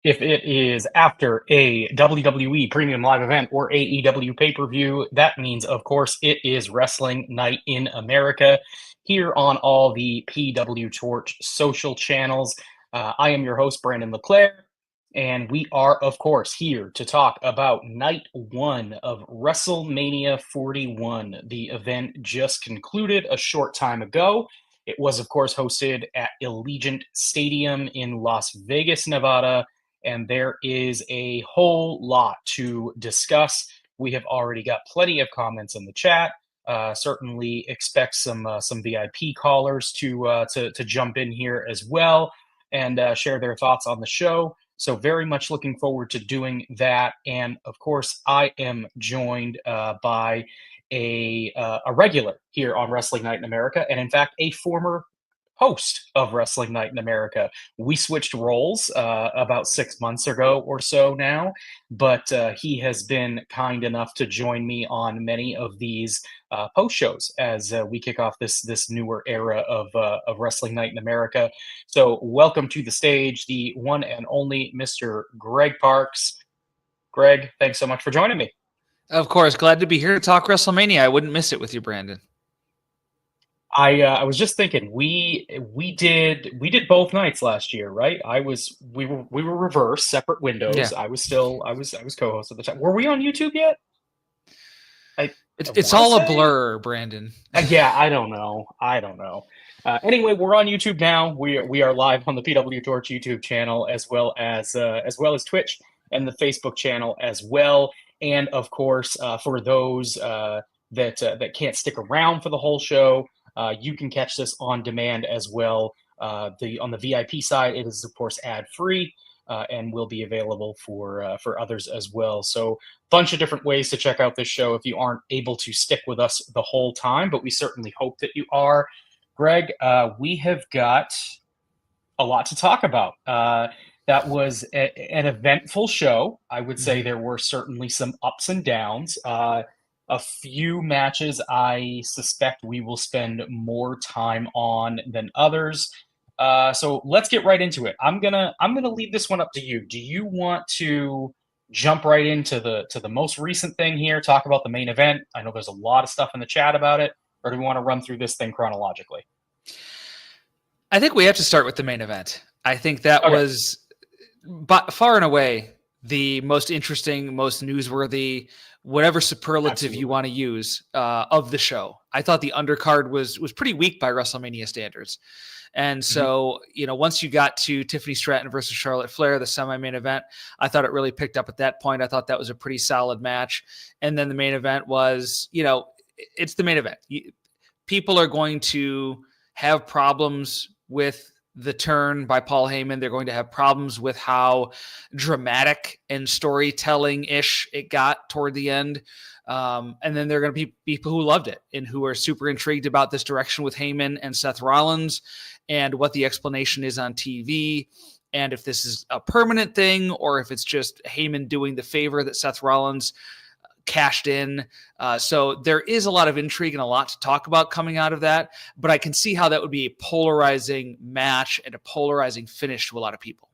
If it is after a WWE premium live event or AEW pay-per-view, that means, of course, it is Wrestling Night in America here on all the pwtorch social channels. I am your host, Brandon LeClair, and we are, of course, here to talk about night one of WrestleMania 41. The event just concluded a short time ago. It was, of course, hosted at Allegiant Stadium in Las Vegas, Nevada, and there is a whole lot to discuss. We have already got plenty of comments in the chat. Certainly expect some VIP callers to jump in here as well and share their thoughts on the show. So very much looking forward to doing that. And of course, I am joined by a regular here on Wrestling Night in America, and in fact, a former host of Wrestling Night in America. We switched roles about 6 months ago or so now, but he has been kind enough to join me on many of these post shows as we kick off this newer era of Wrestling Night in America. So welcome to the stage, the one and only Mr. Greg Parks. Greg, thanks so much for joining me. Of course, glad to be here to talk WrestleMania. I wouldn't miss it with you, Brandon. I was just thinking we did both nights last year, right? We were reversed, separate windows. Yeah. I was co-host at the time. Were we on YouTube yet? It's all a blur, Brandon. Yeah, I don't know. Anyway, we're on YouTube now. We are live on the pwtorch YouTube channel as well as Twitch and the Facebook channel as well. And of course, for those that can't stick around for the whole show, you can catch this on demand as well. On the VIP side, it is of course ad-free and will be available for others as well. So, bunch of different ways to check out this show if you aren't able to stick with us the whole time, but we certainly hope that you are. Greg, we have got a lot to talk about. That was an eventful show. I would say there were certainly some ups and downs. A few matches I suspect we will spend more time on than others. So let's get right into it. I'm gonna leave this one up to you. Do you want to jump right into the most recent thing here, talk about the main event? I know there's a lot of stuff in the chat about it, or do we want to run through this thing chronologically? I think we have to start with the main event. I think that was far and away the most interesting, most newsworthy, whatever superlative you want to use of the show. I thought the undercard was pretty weak by WrestleMania standards. And so, once you got to Tiffany Stratton versus Charlotte Flair, the semi-main event, I thought it really picked up at that point. I thought that was a pretty solid match. And then the main event was, it's the main event. People are going to have problems with the turn by Paul Heyman. They're going to have problems with how dramatic and storytelling-ish it got toward the end. And then there are going to be people who loved it and who are super intrigued about this direction with Heyman and Seth Rollins and what the explanation is on TV. And if this is a permanent thing or if it's just Heyman doing the favor that Seth Rollins cashed in. So there is a lot of intrigue and a lot to talk about coming out of that, but I can see how that would be a polarizing match and a polarizing finish to a lot of people.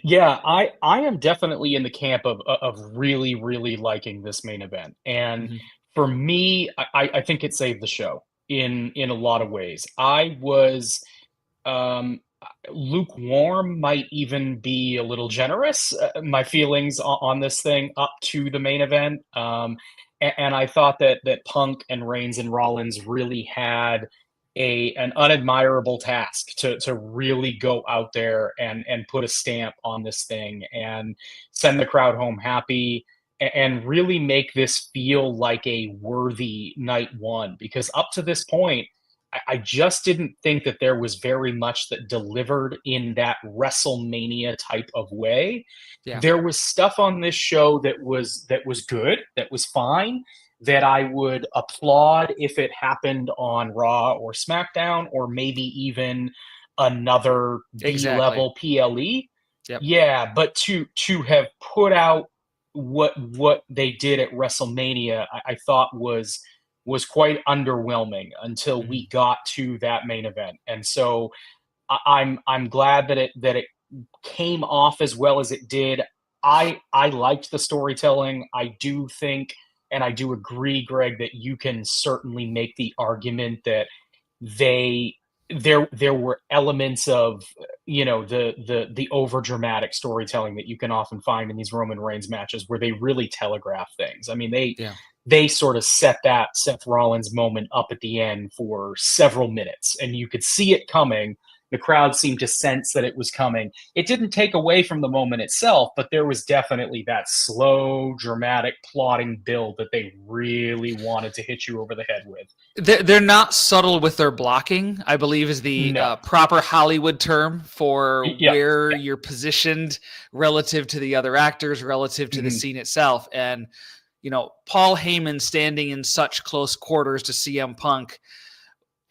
Yeah, I am definitely in the camp of really, really liking this main event. And for me, I think it saved the show in a lot of ways. I was lukewarm, might even be a little generous, my feelings on this thing up to the main event. And I thought that Punk and Reigns and Rollins really had an unadmirable task to really go out there and put a stamp on this thing and send the crowd home happy and really make this feel like a worthy night one. Because up to this point, I just didn't think that there was very much that delivered in that WrestleMania type of way. Yeah. There was stuff on this show that was good, that was fine, that I would applaud if it happened on Raw or SmackDown or maybe even another B-level PLE. Yep. Yeah, but to have put out what they did at WrestleMania, I thought was quite underwhelming until we got to that main event. And so I'm glad that it came off as well as it did. I liked the storytelling. I do think, and I do agree, Greg, that you can certainly make the argument that there were elements of, the over dramatic storytelling that you can often find in these Roman Reigns matches where they really telegraph things. I mean, they sort of set that Seth Rollins moment up at the end for several minutes, and you could see it coming. The crowd seemed to sense that it was coming. It didn't take away from the moment itself, but there was definitely that slow, dramatic, plotting build that they really wanted to hit you over the head with. They're not subtle with their blocking, I believe is the proper Hollywood term for where you're positioned relative to the other actors, relative to the scene itself. And, Paul Heyman standing in such close quarters to CM Punk,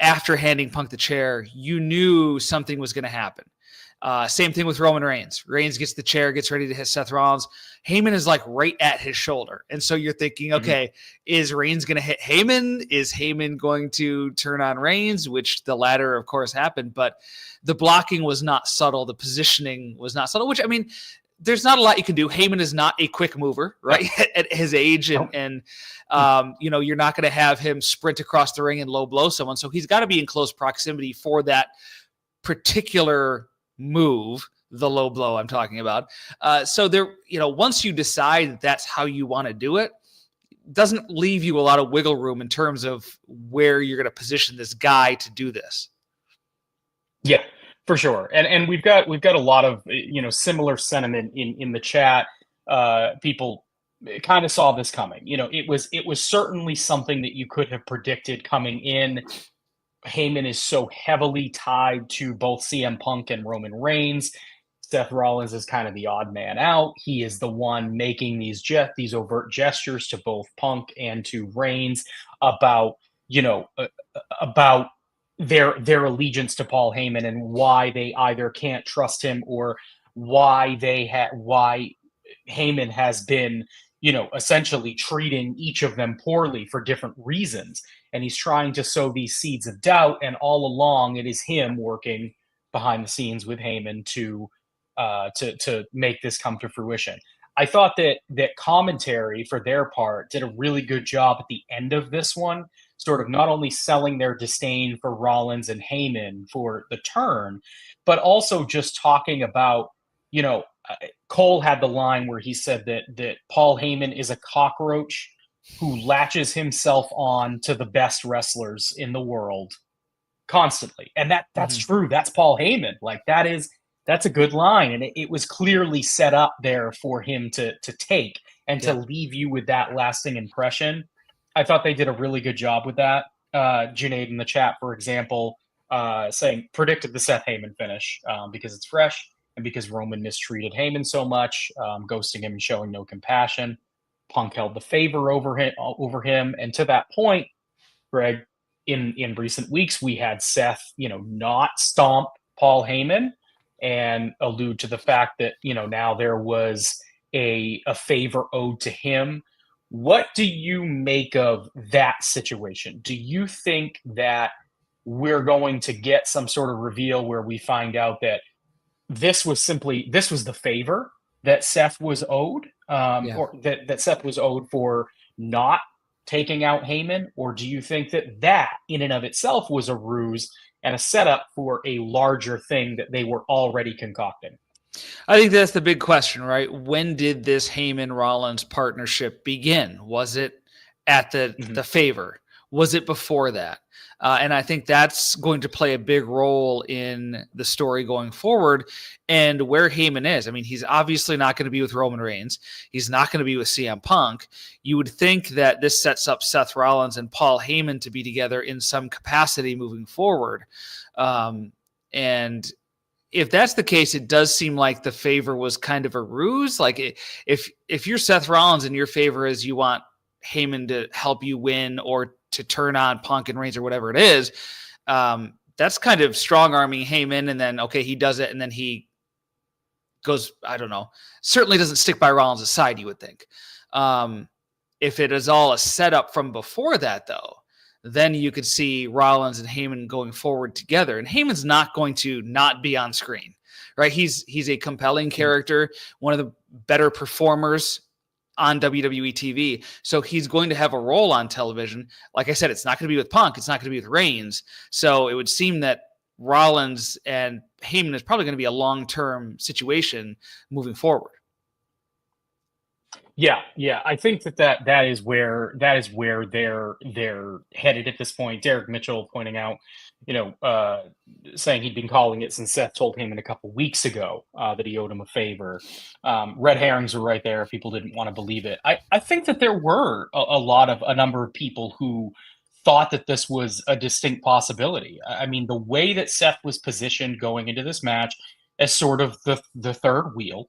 after handing Punk the chair, you knew something was going to happen. Same thing with Roman Reigns. Reigns gets the chair, gets ready to hit Seth Rollins. Heyman is like right at his shoulder. And so you're thinking, okay, is Reigns going to hit Heyman? Is Heyman going to turn on Reigns? Which the latter, of course, happened. But the blocking was not subtle. The positioning was not subtle, which, I mean, there's not a lot you can do. Heyman is not a quick mover, right? At his age. And you're not going to have him sprint across the ring and low blow someone. So he's got to be in close proximity for that particular move, the low blow I'm talking about. So there, once you decide that's how you want to do it, doesn't leave you a lot of wiggle room in terms of where you're going to position this guy to do this. Yeah. For sure. And we've got a lot of, similar sentiment in the chat. People kind of saw this coming. It was certainly something that you could have predicted coming in. Heyman is so heavily tied to both CM Punk and Roman Reigns. Seth Rollins is kind of the odd man out. He is the one making these overt gestures to both Punk and to Reigns about their allegiance to Paul Heyman and why they either can't trust him or why Heyman has been, essentially treating each of them poorly for different reasons. And he's trying to sow these seeds of doubt. And all along, it is him working behind the scenes with Heyman to make this come to fruition. I thought that commentary for their part did a really good job at the end of this one, sort of not only selling their disdain for Rollins and Heyman for the turn, but also just talking about, Cole had the line where he said that Paul Heyman is a cockroach who latches himself on to the best wrestlers in the world constantly. And that's true. That's Paul Heyman. Like that's a good line. And it was clearly set up there for him to take and to leave you with that lasting impression. I thought they did a really good job with that. Junaid in the chat, for example, saying predicted the Seth Heyman finish because it's fresh and because Roman mistreated Heyman so much, ghosting him and showing no compassion. Punk held the favor over him. And to that point, Greg, in recent weeks, we had Seth, not stomp Paul Heyman and allude to the fact that, now there was a favor owed to him. What do you make of that situation? Do you think that we're going to get some sort of reveal where we find out that this was the favor that Seth was owed, or that Seth was owed for not taking out Heyman? Or do you think that in and of itself was a ruse and a setup for a larger thing that they were already concocting? I think that's the big question, right? When did this Heyman-Rollins partnership begin? Was it at the favor? Was it before that? And I think that's going to play a big role in the story going forward and where Heyman is. I mean, he's obviously not going to be with Roman Reigns. He's not going to be with CM Punk. You would think that this sets up Seth Rollins and Paul Heyman to be together in some capacity moving forward. And if that's the case, it does seem like the favor was kind of a ruse. Like if you're Seth Rollins and your favor is you want Heyman to help you win or to turn on Punk and Reigns or whatever it is, that's kind of strong-arming Heyman, and then, okay, he does it, and then he goes, I don't know, certainly doesn't stick by Rollins' side, you would think. If it is all a setup from before that, though, then you could see Rollins and Heyman going forward together. And Heyman's not going to not be on screen, right? He's a compelling character, one of the better performers on WWE TV. So he's going to have a role on television. Like I said, it's not going to be with Punk. It's not going to be with Reigns. So it would seem that Rollins and Heyman is probably going to be a long-term situation moving forward. Yeah. I think that is where they're headed at this point. Derek Mitchell pointing out, saying he'd been calling it since Seth told him a couple weeks ago that he owed him a favor. Red herrings were right there if people didn't want to believe it. I think that there were a number of people who thought that this was a distinct possibility. I mean, the way that Seth was positioned going into this match as sort of the third wheel,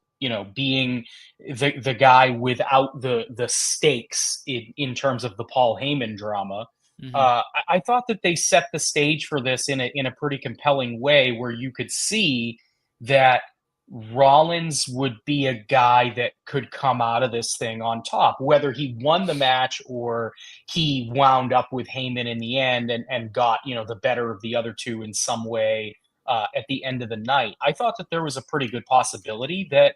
being the guy without the stakes in terms of the Paul Heyman drama. Mm-hmm. I thought that they set the stage for this in a pretty compelling way, where you could see that Rollins would be a guy that could come out of this thing on top, whether he won the match or he wound up with Heyman in the end and got, the better of the other two in some way at the end of the night. I thought that there was a pretty good possibility that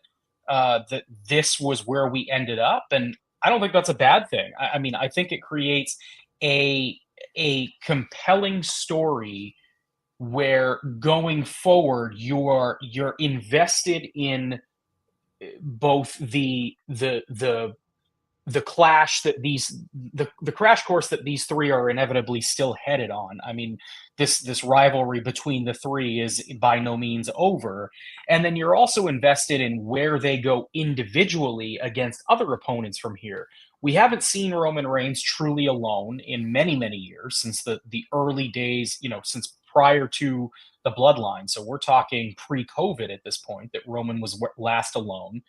this was where we ended up, and I don't think that's a bad thing. I mean, I think it creates a compelling story where going forward you're invested in both the clash that the crash course that these three are inevitably still headed on. I mean, this rivalry between the three is by no means over. And then you're also invested in where they go individually against other opponents from here. We haven't seen Roman Reigns truly alone in many, many years, since the early days, since prior to the Bloodline. So we're talking pre-COVID at this point that Roman was last alone.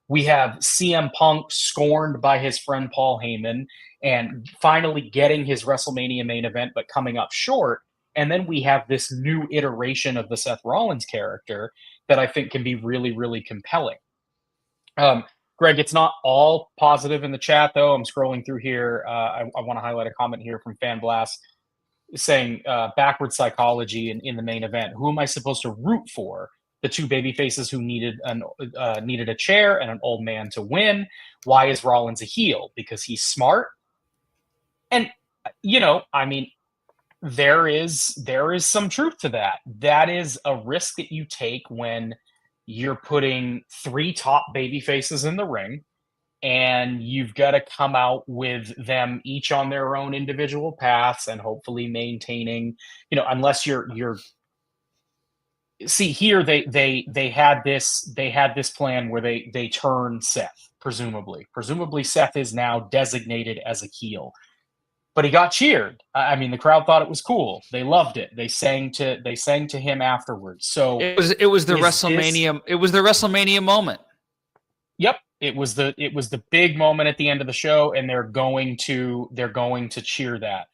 We have CM Punk scorned by his friend Paul Heyman and finally getting his WrestleMania main event, but coming up short. And then we have this new iteration of the Seth Rollins character that I think can be really, really compelling. Greg, it's not all positive in the chat, though. I'm scrolling through here. I want to highlight a comment here from Fan Blast saying backward psychology in the main event. Who am I supposed to root for? The two baby faces who needed a chair and an old man to win. Why is Rollins a heel? Because he's smart. And, I mean, there is some truth to that. That is a risk that you take when you're putting three top baby faces in the ring, and you've got to come out with them each on their own individual paths and hopefully maintaining, unless you're see here, they had this plan where they turn Seth, presumably Seth is now designated as a heel, but he got cheered. I mean, the crowd thought it was cool. They loved it. They sang to him afterwards. So it was the WrestleMania. It was the WrestleMania moment. Yep. It was the big moment at the end of the show, and they're going to cheer that.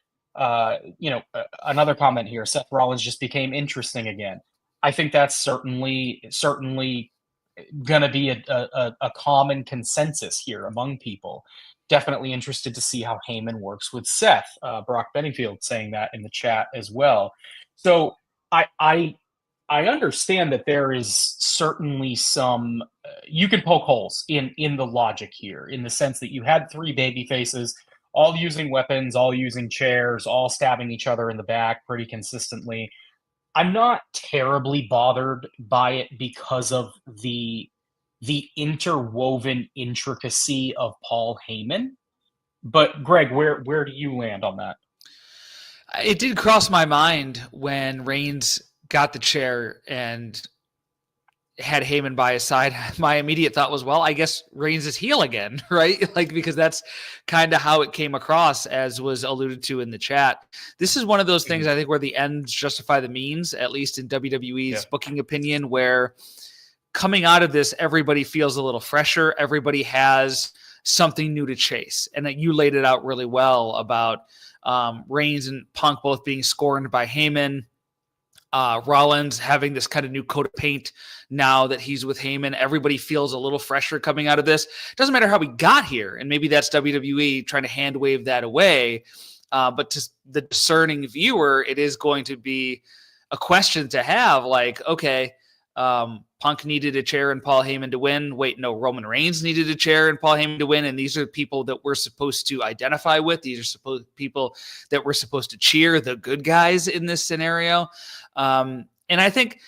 Another comment here. Seth Rollins just became interesting again. I think that's certainly going to be a common consensus here among people. Definitely interested to see how Heyman works with Seth. Brock Bennyfield saying that in the chat as well. So I understand that there is certainly some you can poke holes in the logic here, in the sense that you had three baby faces all using weapons, all using chairs, all stabbing each other in the back pretty consistently. I'm not terribly bothered by it because of the interwoven intricacy of Paul Heyman. But Greg, where do you land on that? It did cross my mind when Reigns got the chair and had Heyman by his side. My immediate thought was, well, I guess Reigns is heel again, right? Because that's kind of how it came across, as was alluded to in the chat. This is one of those things, I think, where the ends justify the means, at least in WWE's booking opinion, where coming out of this, everybody feels a little fresher. Everybody has something new to chase. And that you laid it out really well about Reigns and Punk both being scorned by Heyman. Rollins having this kind of new coat of paint now that he's with Heyman. Everybody feels a little fresher coming out of this. Doesn't matter how we got here, and maybe that's WWE trying to hand wave that away. But to the discerning viewer, it is going to be a question to have, like, okay, Punk needed a chair and Paul Heyman to win. Wait, no, Roman Reigns needed a chair and Paul Heyman to win. And these are people that we're supposed to identify with. These are people that we're supposed to cheer, the good guys in this scenario. And I think,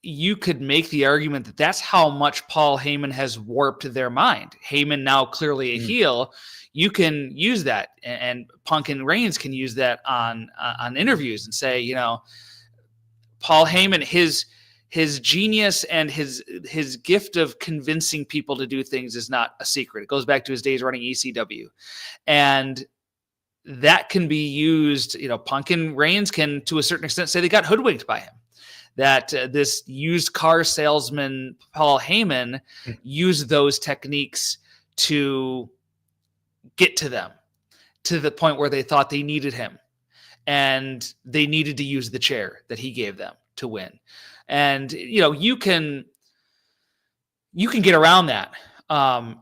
you could make the argument that that's how much Paul Heyman has warped their mind. Heyman now clearly a heel. You can use that, and Punk and Reigns can use that on interviews and say, Paul Heyman, his genius and his gift of convincing people to do things is not a secret. It goes back to his days running ECW, and that can be used. Punk and Reigns can, to a certain extent, say they got hoodwinked by him. That this used car salesman Paul Heyman used those techniques to get to them, to the point where they thought they needed him, and they needed to use the chair that he gave them to win. And you can get around that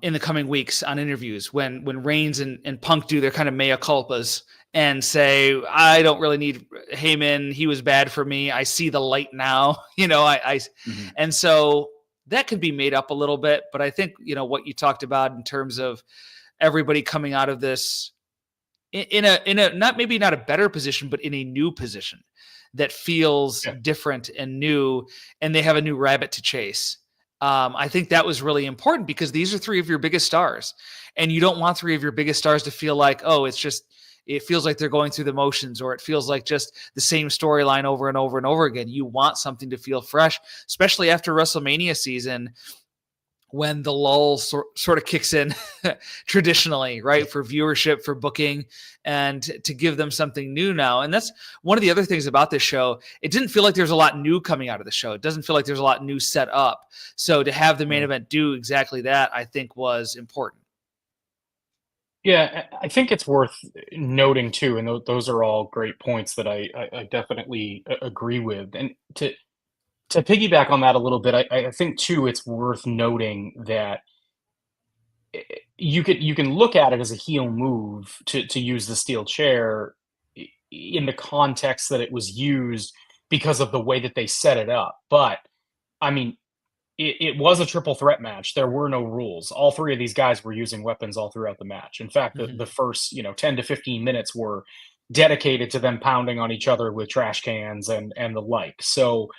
in the coming weeks on interviews when Reigns and Punk do their kind of mea culpas and say, I don't really need Heyman. He was bad for me. I see the light now. And so that can be made up a little bit. But I think what you talked about in terms of everybody coming out of this in a not a better position, but in a new position that feels different and new, and they have a new rabbit to chase. I think that was really important because these are three of your biggest stars, and you don't want three of your biggest stars to feel like, it feels like they're going through the motions, or it feels like just the same storyline over and over and over again. You want something to feel fresh, especially after WrestleMania season, when the lull sort of kicks in traditionally, right? For viewership, for booking, and to give them something new now. And that's one of the other things about this show. It didn't feel like there's a lot new coming out of the show. It doesn't feel like there's a lot new set up. So to have the main event do exactly that, I think was important. Yeah, I think it's worth noting too, and those are all great points that I definitely agree with. And to piggyback on that a little bit, I think too it's worth noting that you can look at it as a heel move to use the steel chair in the context that it was used because of the way that they set it up. But I mean, it was a triple threat match. There were no rules. All three of these guys were using weapons all throughout the match. In fact, the first 10 to 15 minutes were dedicated to them pounding on each other with trash cans and the like. So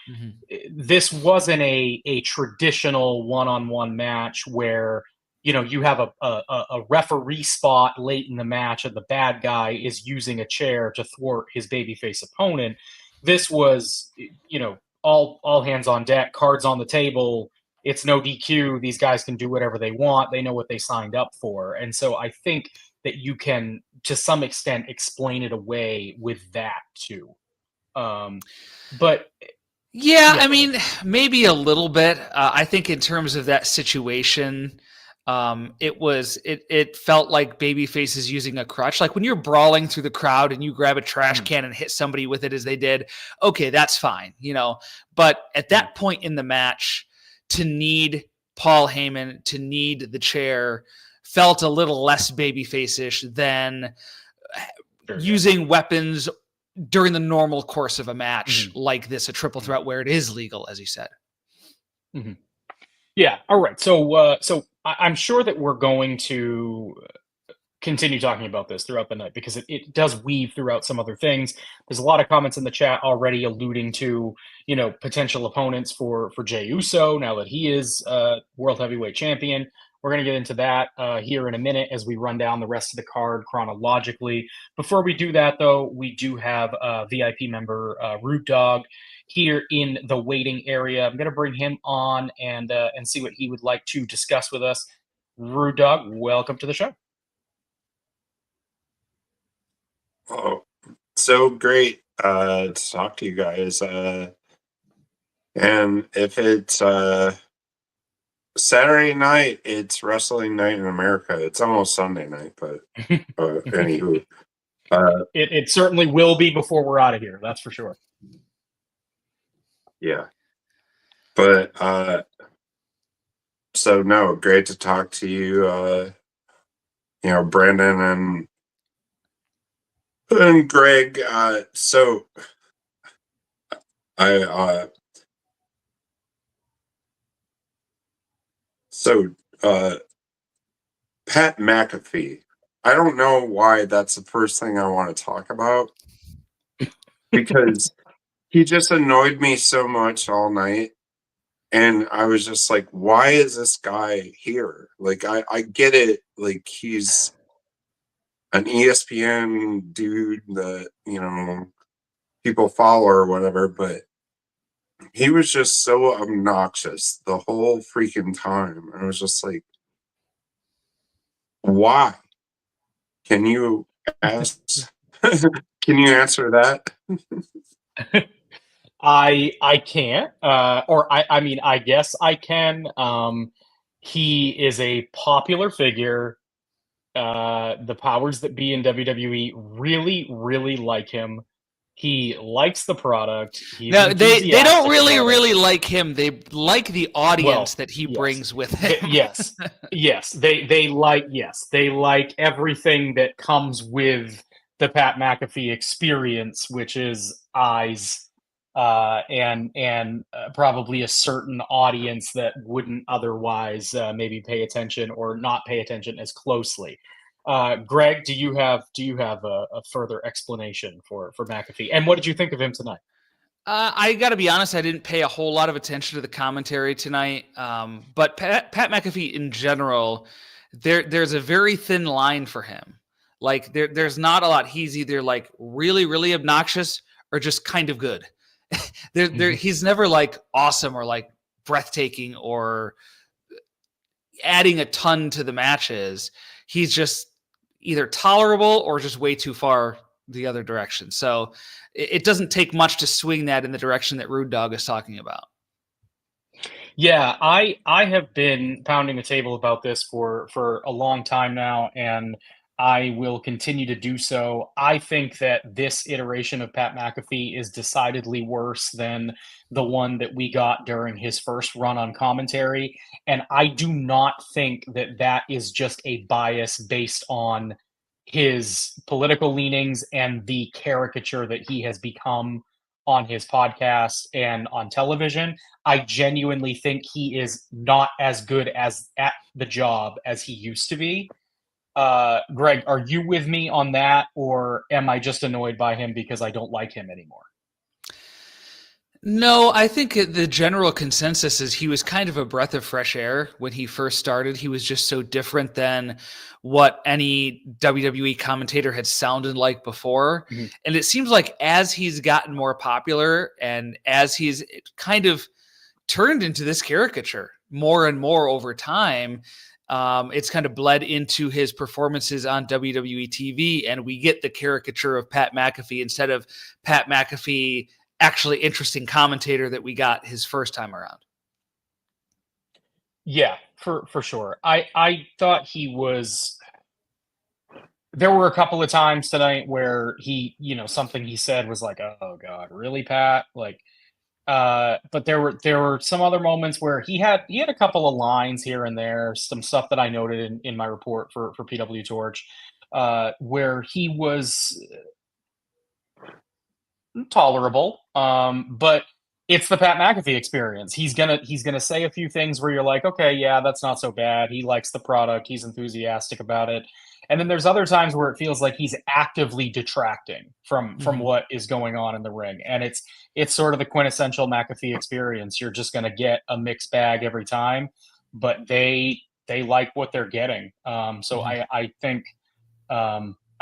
this wasn't a traditional one-on-one match where you have a referee spot late in the match and the bad guy is using a chair to thwart his babyface opponent. This was all hands on deck, cards on the table. It's no DQ. These guys can do whatever they want. They know what they signed up for. And so I think that you can, to some extent, explain it away with that too. But I mean, maybe a little bit. I think in terms of that situation, it felt like babyface is using a crutch. Like when you're brawling through the crowd and you grab a trash can and hit somebody with it as they did, okay, that's fine, But at that point in the match, to need Paul Heyman, to need the chair, felt a little less babyface-ish than using weapons during the normal course of a match like this, a triple threat where it is legal, as you said. Yeah. All right. So I'm sure that we're going to continue talking about this throughout the night because it does weave throughout some other things. There's a lot of comments in the chat already alluding to, potential opponents for Jey Uso now that he is World Heavyweight Champion. We're going to get into that here in a minute as we run down the rest of the card chronologically. Before we do that, though, we do have a VIP member, Root Dog, here in the waiting area. I'm going to bring him on and see what he would like to discuss with us. Root Dog, welcome to the show. Oh, so great to talk to you guys. And if it's Saturday night, it's wrestling night in America. It's almost Sunday night, but anywho. It certainly will be before we're out of here. That's for sure. Yeah. But so no, great to talk to you. Brandon and Greg. So I So, Pat McAfee. I don't know why that's the first thing I want to talk about because he just annoyed me so much all night. And I was just like, why is this guy here? Like, I get it. Like, he's an ESPN dude that, people follow or whatever, but he was just so obnoxious the whole freaking time. I was just like, why? Can you ask? Can you answer that? I can't, or I mean, I guess I can. He is a popular figure. The powers that be in WWE really, really like him. He likes the product. He's No, they don't enthusiastic really about it. really like him. They like the audience Well, that he yes. brings with him. Yes. They like everything that comes with the Pat McAfee experience, which is eyes, and probably a certain audience that wouldn't otherwise maybe pay attention or not pay attention as closely. Greg, do you have a further explanation for McAfee, and what did you think of him tonight? I got to be honest, I didn't pay a whole lot of attention to the commentary tonight. But Pat McAfee in general, there's a very thin line for him. Like there's not a lot. He's either like really, really obnoxious or just kind of good. He's never like awesome or like breathtaking or adding a ton to the matches. He's just either tolerable or just way too far the other direction. So it doesn't take much to swing that in the direction that Rude Dog is talking about. Yeah, I have been pounding the table about this for a long time now, and I will continue to do so. I think that this iteration of Pat McAfee is decidedly worse than the one that we got during his first run on commentary, and I do not think that that is just a bias based on his political leanings and the caricature that he has become on his podcast and on television. I genuinely think he is not as good as at the job as he used to be. Greg, are you with me on that, or am I just annoyed by him because I don't like him anymore? No, I think the general consensus is he was kind of a breath of fresh air when he first started. He was just so different than what any WWE commentator had sounded like before. Mm-hmm. And it seems like as he's gotten more popular and as he's kind of turned into this caricature more and more over time, it's kind of bled into his performances on WWE TV, and we get the caricature of Pat McAfee instead of Pat McAfee, actually interesting commentator that we got his first time around. Yeah, for sure. I thought he was. There were a couple of times tonight where he, something he said was like, "Oh God, really, Pat?" Like, but there were some other moments where he had a couple of lines here and there, some stuff that I noted in my report for pwtorch, where he was tolerable, but it's the Pat McAfee experience. He's gonna say a few things where you're like, okay, yeah, that's not so bad. He likes the product. He's enthusiastic about it. And then there's other times where it feels like he's actively detracting from what is going on in the ring. And it's sort of the quintessential McAfee experience. You're just gonna get a mixed bag every time, but they like what they're getting. So I think.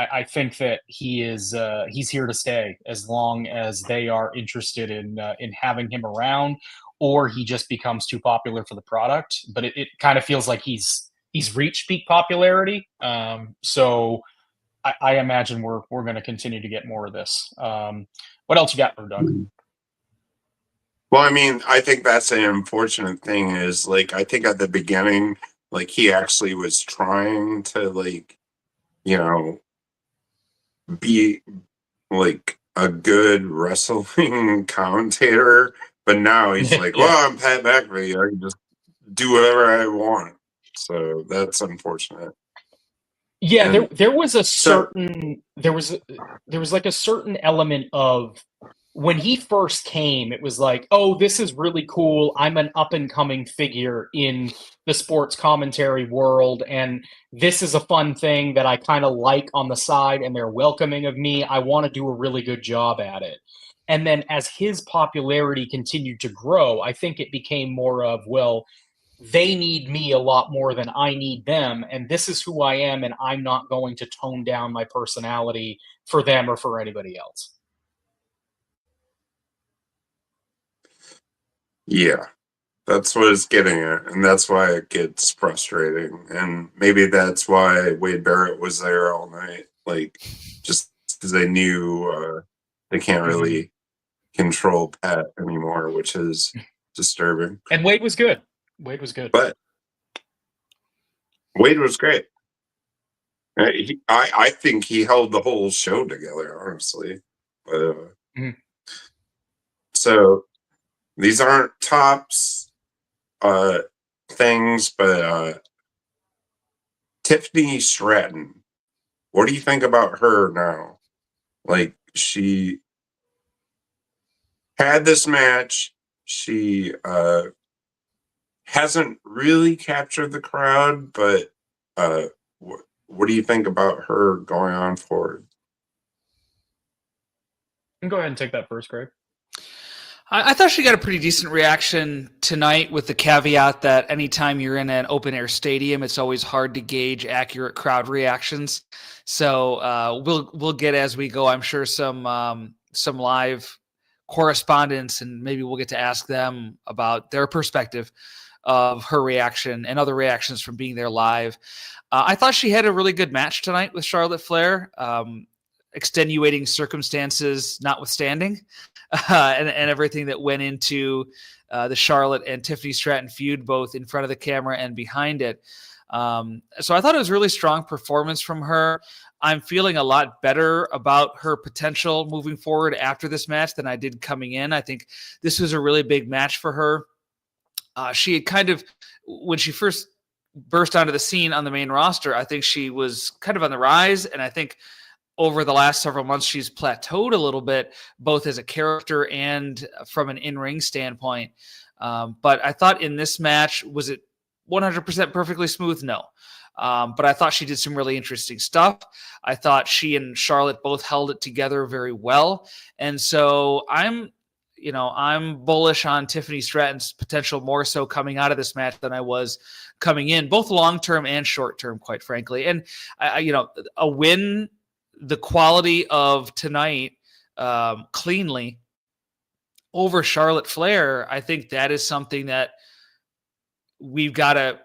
I think that he's here to stay as long as they are interested in having him around, or he just becomes too popular for the product. But it kind of feels like he's reached peak popularity. So I imagine we're going to continue to get more of this. What else you got, Doug? Well, I mean, I think that's an unfortunate thing. Is like I think at the beginning, like he actually was trying to be like a good wrestling commentator, but now he's like, well, I'm Pat McAfee. I can just do whatever I want. So that's unfortunate. Yeah, there was a certain there was like a certain element of when he first came, it was like, oh, this is really cool. I'm an up and coming figure in the sports commentary world, and this is a fun thing that I kind of like on the side, and they're welcoming of me. I want to do a really good job at it. And then as his popularity continued to grow, I think it became more of, well, they need me a lot more than I need them, and this is who I am, and I'm not going to tone down my personality for them or for anybody else. Yeah, that's what it's getting at, and that's why it gets frustrating. And maybe that's why Wade Barrett was there all night, like just because they knew they can't really control Pat anymore, which is disturbing. And Wade was good. Wade was good. But Wade was great. I think he held the whole show together, honestly. But, so these aren't tops things, but Tiffany Stratton, what do you think about her now? Like, she had this match. She hasn't really captured the crowd, but what do you think about her going on forward? Go ahead and take that first, Greg. I thought she got a pretty decent reaction tonight, with the caveat that anytime you're in an open air stadium, it's always hard to gauge accurate crowd reactions. So we'll get, as we go, I'm sure, some live correspondence, and maybe we'll get to ask them about their perspective of her reaction and other reactions from being there live. I thought she had a really good match tonight with Charlotte Flair. Extenuating circumstances notwithstanding, and everything that went into the Charlotte and Tiffany Stratton feud, both in front of the camera and behind it. So I thought it was a really strong performance from her. I'm feeling a lot better about her potential moving forward after this match than I did coming in. I think this was a really big match for her. She had kind of, when she first burst onto the scene on the main roster, I think she was kind of on the rise, and I think over the last several months, she's plateaued a little bit, both as a character and from an in-ring standpoint. But I thought in this match, was it 100% perfectly smooth? No. But I thought she did some really interesting stuff. I thought she and Charlotte both held it together very well. And so I'm bullish on Tiffany Stratton's potential, more so coming out of this match than I was coming in, both long-term and short-term, quite frankly. And a win the quality of tonight cleanly over Charlotte Flair, I think that is something that we've got to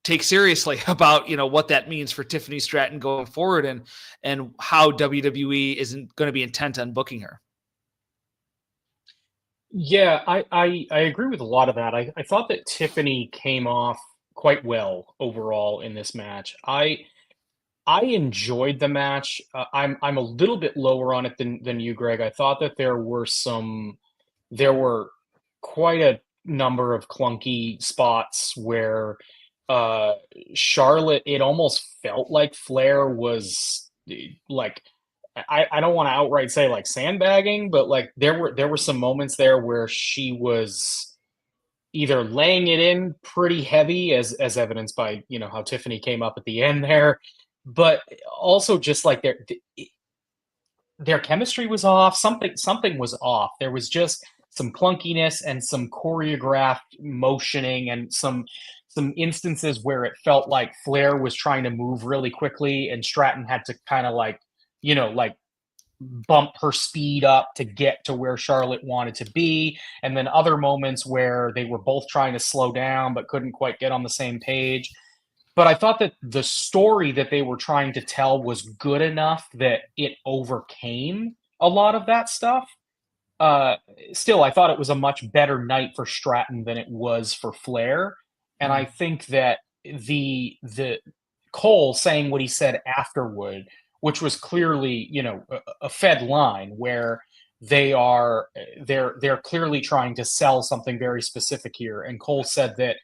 take seriously about, what that means for Tiffany Stratton going forward, and how WWE isn't going to be intent on booking her. Yeah, I agree with a lot of that. I thought that Tiffany came off quite well overall in this match. I enjoyed the match. I'm a little bit lower on it than you, Greg. I thought that there were quite a number of clunky spots where Charlotte, it almost felt like Flair was like, I don't want to outright say like sandbagging, but like there were some moments there where she was either laying it in pretty heavy, as evidenced by how Tiffany came up at the end there, but also just like their chemistry was off. Something was off. There was just some clunkiness and some choreographed motioning and some instances where it felt like Flair was trying to move really quickly and Stratton had to kind of like bump her speed up to get to where Charlotte wanted to be. And then other moments where they were both trying to slow down but couldn't quite get on the same page. But I thought that the story that they were trying to tell was good enough that it overcame a lot of that stuff. Still, I thought it was a much better night for Stratton than it was for Flair. And I think that the Cole saying what he said afterward, which was clearly, a fed line where they're clearly trying to sell something very specific here. And Cole said that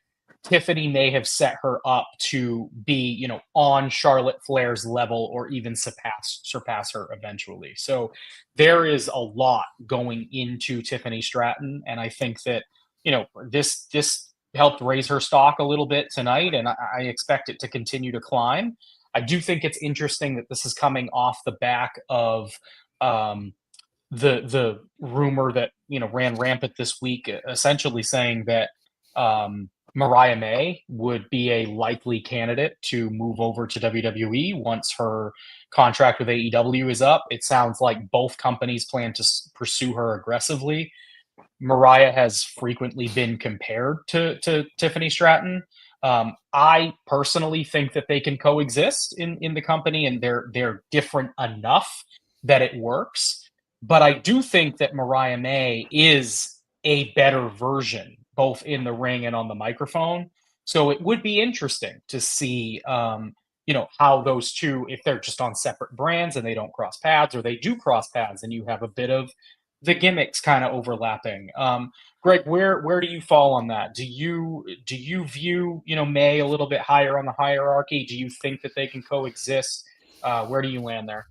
Tiffany may have set her up to be, on Charlotte Flair's level or even surpass her eventually. So there is a lot going into Tiffany Stratton, and I think that this helped raise her stock a little bit tonight, and I expect it to continue to climb. I do think it's interesting that this is coming off the back of the rumor that ran rampant this week, essentially saying that Mariah May would be a likely candidate to move over to WWE once her contract with AEW is up. It sounds like both companies plan to pursue her aggressively. Mariah has frequently been compared to Tiffany Stratton. I personally think that they can coexist in the company, and they're different enough that it works. But I do think that Mariah May is a better version, both in the ring and on the microphone. So it would be interesting to see, how those two, if they're just on separate brands and they don't cross paths, or they do cross paths and you have a bit of the gimmicks kind of overlapping. Greg, where do you fall on that? Do you view May a little bit higher on the hierarchy? Do you think that they can coexist? Where do you land there?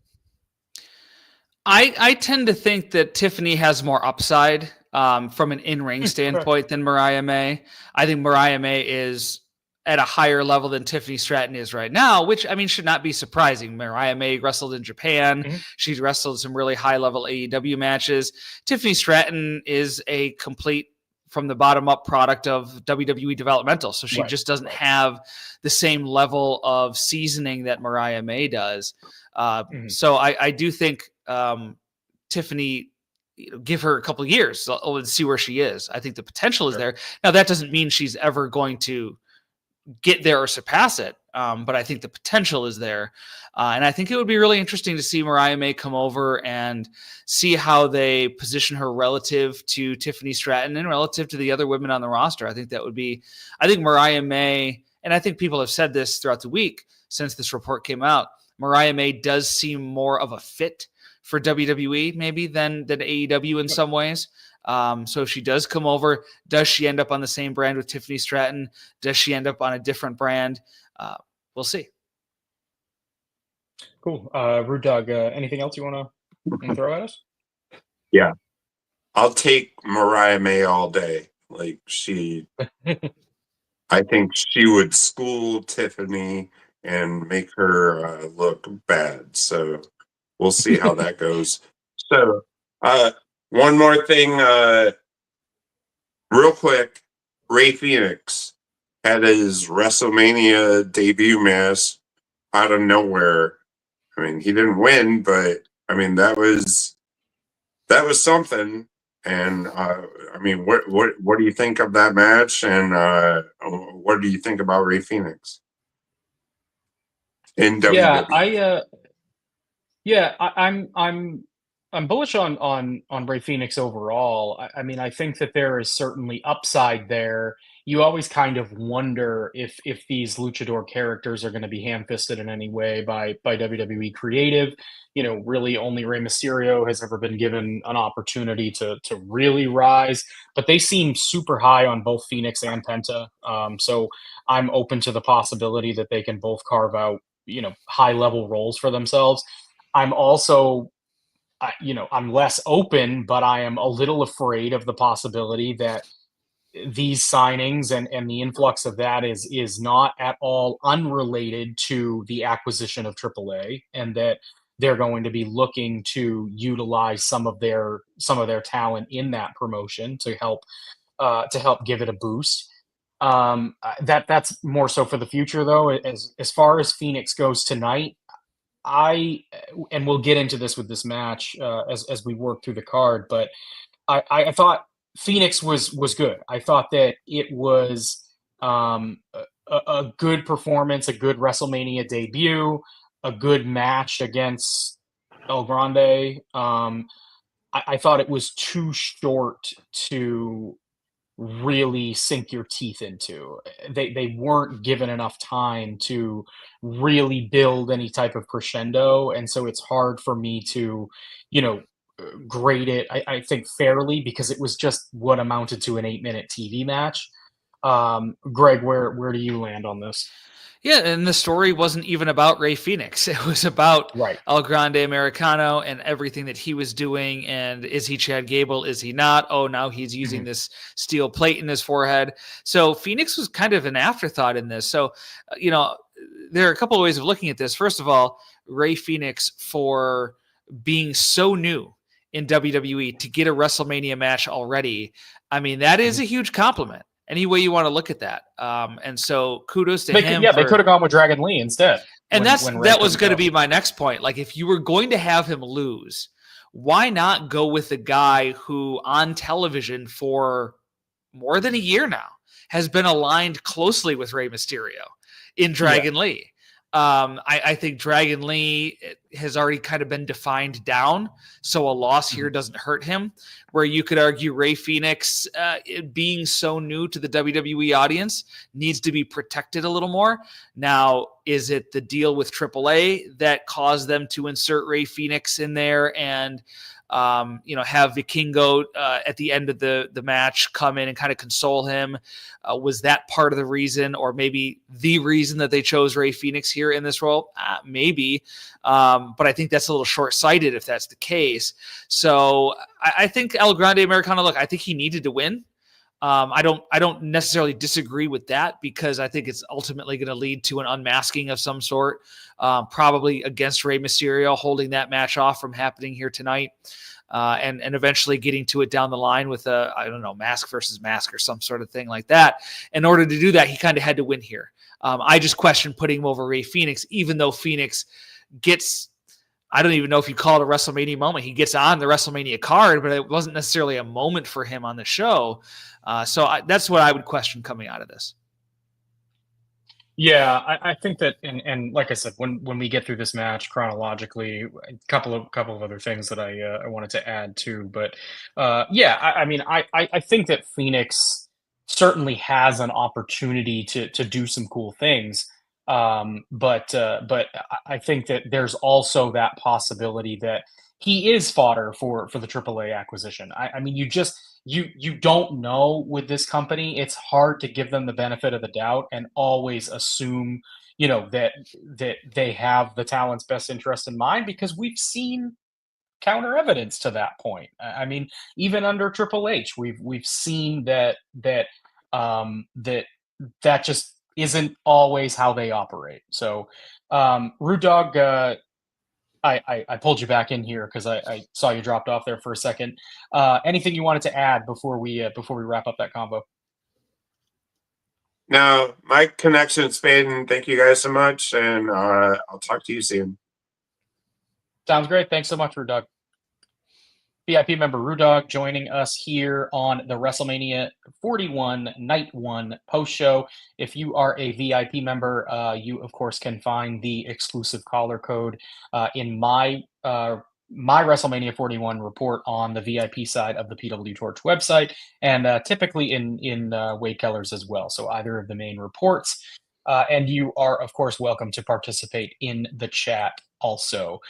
I tend to think that Tiffany has more upside from an in-ring standpoint than Mariah May. I think Mariah May is at a higher level than Tiffany Stratton is right now, which, I mean, should not be surprising. Mariah May wrestled in Japan. Mm-hmm. She's wrestled some really high-level AEW matches. Tiffany Stratton is a complete from the bottom up product of WWE developmental. So she just doesn't have the same level of seasoning that Mariah May does. So I do think Tiffany, give her a couple of years and see where she is. I think the potential is there. Now, that doesn't mean she's ever going to get there or surpass it. But I think the potential is there. And I think it would be really interesting to see Mariah May come over and see how they position her relative to Tiffany Stratton and relative to the other women on the roster. I think Mariah May, and I think people have said this throughout the week since this report came out, Mariah May does seem more of a fit for WWE maybe than AEW in some ways. So if she does come over, does she end up on the same brand with Tiffany Stratton? Does she end up on a different brand? We'll see. Cool. Rude Dog, anything else you want to throw at us? Yeah. I'll take Mariah May all day. Like I think she would school Tiffany and make her look bad. So we'll see how that goes. So one more thing, real quick. Rey Fenix had his WrestleMania debut match out of nowhere. I mean, he didn't win, but I mean that was something. And I mean, what do you think of that match? And what do you think about Rey Fenix in WWE? I'm bullish on Rey Fenix overall. I mean, I think that there is certainly upside there. You always kind of wonder if these luchador characters are going to be ham-fisted in any way by WWE creative. Really only Rey Mysterio has ever been given an opportunity to really rise, but they seem super high on both Phoenix and Penta. So I'm open to the possibility that they can both carve out, high-level roles for themselves. I'm also I'm less open, but I am a little afraid of the possibility that these signings and the influx of that is not at all unrelated to the acquisition of AAA, and that they're going to be looking to utilize some of their talent in that promotion to help give it a boost. That's more so for the future, though. As far as Phoenix goes tonight, and we'll get into this with this match as we work through the card, but I thought Phoenix was good. I thought that it was a good performance, a good WrestleMania debut, a good match against El Grande. I thought it was too short to really sink your teeth into. They weren't given enough time to really build any type of crescendo, and so it's hard for me to, grade it, I think, fairly, because it was just what amounted to an 8-minute TV match. Greg, where do you land on this? Yeah, and the story wasn't even about Rey Fenix. It was about El Grande Americano and everything that he was doing. And is he Chad Gable? Is he not? Oh, now he's using this steel plate in his forehead. So Phoenix was kind of an afterthought in this. So, there are a couple of ways of looking at this. First of all, Rey Fenix, for being so new in WWE to get a WrestleMania match already, I mean, that is a huge compliment. Any way you want to look at that. And so kudos to him. Yeah, they could have gone with Dragon Lee instead. And that was going to be my next point. Like, if you were going to have him lose, why not go with the guy who on television for more than a year now has been aligned closely with Rey Mysterio in Dragon Lee? I think Dragon Lee has already kind of been defined down, so a loss here doesn't hurt him. Where you could argue Rey Fenix, being so new to the WWE audience, needs to be protected a little more. Now, is it the deal with AAA that caused them to insert Rey Fenix in there and have Vikingo at the end of the match come in and kind of console him? Was that part of the reason, or maybe the reason that they chose Rey Fenix here in this role? Maybe. But I think that's a little short-sighted if that's the case. So I think El Grande Americano, look, I think he needed to win. I don't necessarily disagree with that, because I think it's ultimately going to lead to an unmasking of some sort, probably against Rey Mysterio, holding that match off from happening here tonight, and eventually getting to it down the line with mask versus mask or some sort of thing like that. In order to do that, he kind of had to win here. I just question putting him over Rey Fenix, even though Phoenix gets, I don't even know if you call it a WrestleMania moment. He gets on the WrestleMania card, but it wasn't necessarily a moment for him on the show. That's what I would question coming out of this. Yeah, I think that, and like I said, when we get through this match chronologically, a couple of other things that I wanted to add too. But I think that Phoenix certainly has an opportunity to do some cool things. But I think that there's also that possibility that he is fodder for the AAA acquisition. I mean, you don't know with this company. It's hard to give them the benefit of the doubt and always assume, that they have the talent's best interest in mind, because we've seen counter evidence to that point. I mean, even under Triple H, we've seen that just isn't always how they operate. So, Rude Dog, I pulled you back in here because I saw you dropped off there for a second. Anything you wanted to add before we wrap up that combo? No, my connection's fading. Thank you guys so much, and I'll talk to you soon. Sounds great. Thanks so much, Rude Dog. VIP member Rudog joining us here on the WrestleMania 41 Night 1 post show. If you are a VIP member, you of course can find the exclusive caller code in my WrestleMania 41 report on the VIP side of the pwtorch website, and typically in Wade Keller's as well. So either of the main reports. And you are, of course, welcome to participate in the chat also.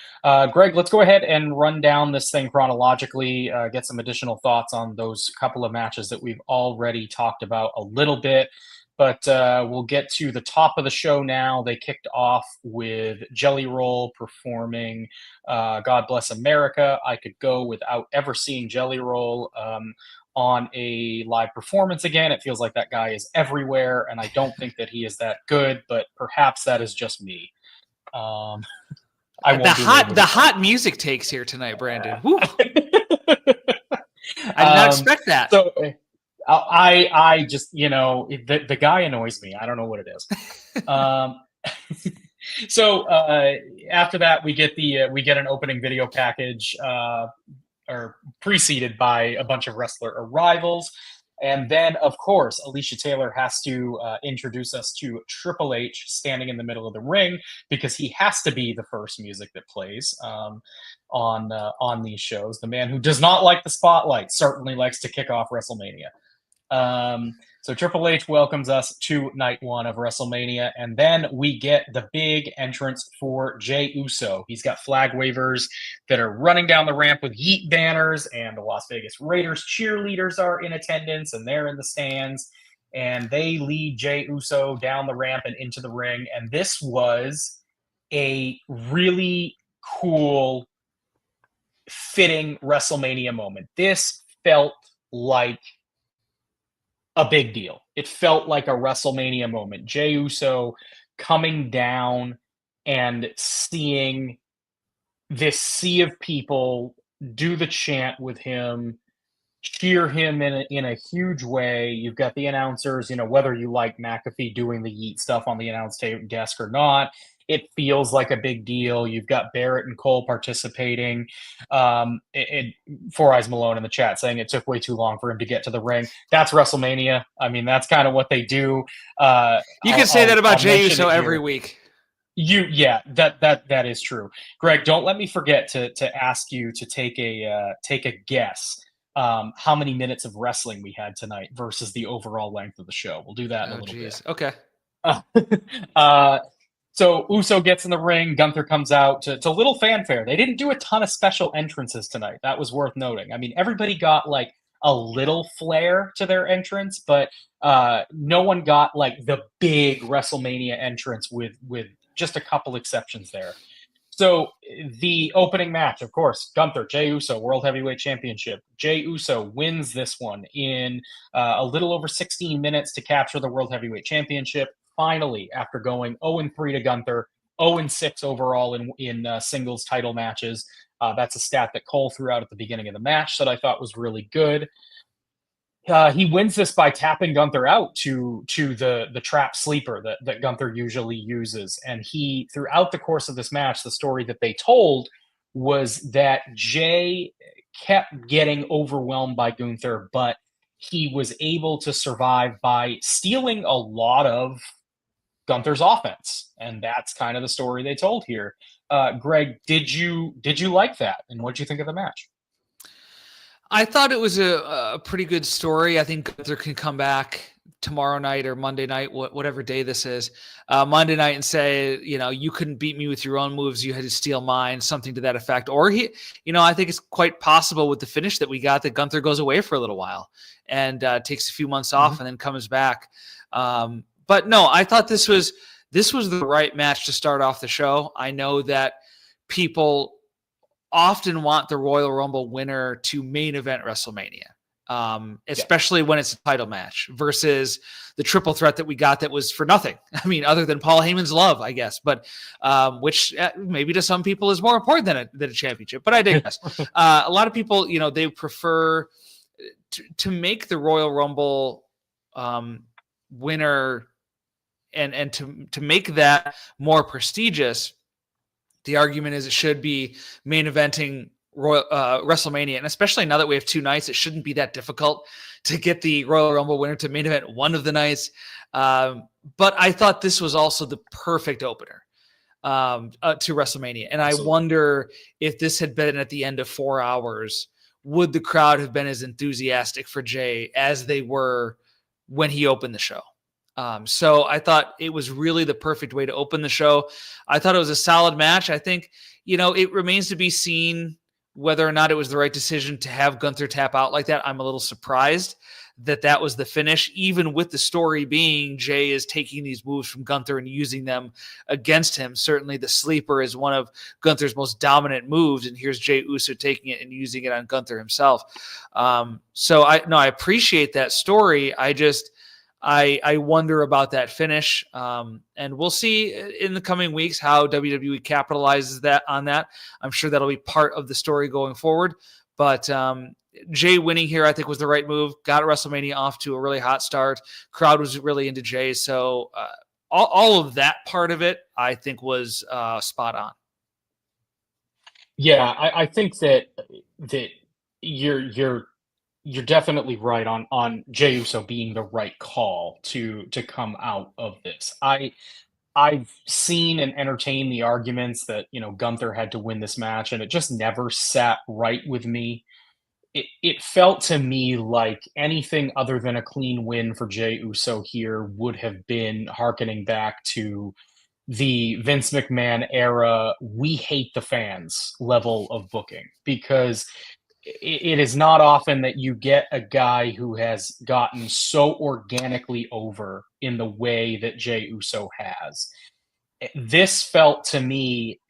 Greg, let's go ahead and run down this thing chronologically, get some additional thoughts on those couple of matches that we've already talked about a little bit. But we'll get to the top of the show now. They kicked off with Jelly Roll performing God Bless America. I could go without ever seeing Jelly Roll on a live performance again. It feels like that guy is everywhere, and I don't think that he is that good, but perhaps that is just me. The hot music takes here tonight, Brandon. I did not expect that. So I just, the guy annoys me. I don't know what it is. So after that, we get an opening video package, or preceded by a bunch of wrestler arrivals. And then, of course, Alicia Taylor has to introduce us to Triple H standing in the middle of the ring, because he has to be the first music that plays on these shows. The man who does not like the spotlight certainly likes to kick off WrestleMania. So Triple H welcomes us to night 1 of WrestleMania, and then we get the big entrance for Jey Uso. He's got flag wavers that are running down the ramp with Yeet banners, and the Las Vegas Raiders cheerleaders are in attendance, and they're in the stands. and they lead Jey Uso down the ramp and into the ring. And this was a really cool, fitting WrestleMania moment. This felt like a big deal. It felt like a WrestleMania moment. Jey Uso coming down and seeing this sea of people do the chant with him, cheer him in a huge way. You've got the announcers, whether you like McAfee doing the yeet stuff on the announce desk or not, it feels like a big deal. You've got Barrett and Cole participating. Four Eyes Malone in the chat saying it took way too long for him to get to the ring. That's WrestleMania. I mean, that's kind of what they do. You can say that about Jey Uso every week. That is true. Greg, don't let me forget to ask you to take a guess. How many minutes of wrestling we had tonight versus the overall length of the show. We'll do that in a little bit. Okay. So Uso gets in the ring. Gunther comes out to little fanfare. They didn't do a ton of special entrances tonight. That was worth noting. I mean, everybody got like a little flair to their entrance, but no one got like the big WrestleMania entrance with just a couple exceptions there. So the opening match, of course, Gunther, Jey Uso, World Heavyweight Championship. Jey Uso wins this one in a little over 16 minutes to capture the World Heavyweight Championship. Finally, after going 0-3 to Gunther, 0-6 overall in singles title matches. That's a stat that Cole threw out at the beginning of the match that I thought was really good. He wins this by tapping Gunther out to the trap sleeper that Gunther usually uses. And he, throughout the course of this match, the story that they told was that Jey kept getting overwhelmed by Gunther, but he was able to survive by stealing a lot of Gunther's offense. And that's kind of the story they told here. Greg, did you like that? And what did you think of the match? I thought it was a pretty good story. I think Gunther can come back tomorrow night or Monday night, whatever day this is, Monday night and say, you couldn't beat me with your own moves. You had to steal mine, something to that effect. Or I think it's quite possible with the finish that we got that Gunther goes away for a little while and takes a few months off and then comes back. But no, I thought this was the right match to start off the show. I know that people often want the Royal Rumble winner to main event WrestleMania, especially when it's a title match versus the triple threat that we got that was for nothing. I mean, other than Paul Heyman's love, I guess, but which maybe to some people is more important than a championship, but I digress. A lot of people, they prefer to make the Royal Rumble winner and to make that more prestigious. The argument is it should be main eventing WrestleMania. And especially now that we have two nights, it shouldn't be that difficult to get the Royal Rumble winner to main event one of the nights. But I thought this was also the perfect opener to WrestleMania. And I wonder if this had been at the end of 4 hours, would the crowd have been as enthusiastic for Jey as they were when he opened the show? So I thought it was really the perfect way to open the show. I thought it was a solid match. I think, it remains to be seen whether or not it was the right decision to have Gunther tap out like that. I'm a little surprised that was the finish, even with the story being Jey is taking these moves from Gunther and using them against him. Certainly the sleeper is one of Gunther's most dominant moves. And here's Jey Uso taking it and using it on Gunther himself. So I appreciate that story. I wonder about that finish, and we'll see in the coming weeks how WWE capitalizes on that. I'm sure that'll be part of the story going forward. But Jey winning here, I think, was the right move. Got WrestleMania off to a really hot start. Crowd was really into Jey, so all of that part of it, I think, was spot on. Yeah, I think that you're definitely right on Jey Uso being the right call to come out of this. I've seen and entertained the arguments that Gunther had to win this match, and it just never sat right with me. It felt to me like anything other than a clean win for Jey Uso here would have been hearkening back to the Vince McMahon era, we hate the fans level of booking, because it is not often that you get a guy who has gotten so organically over in the way that Jey Uso has. This felt to me,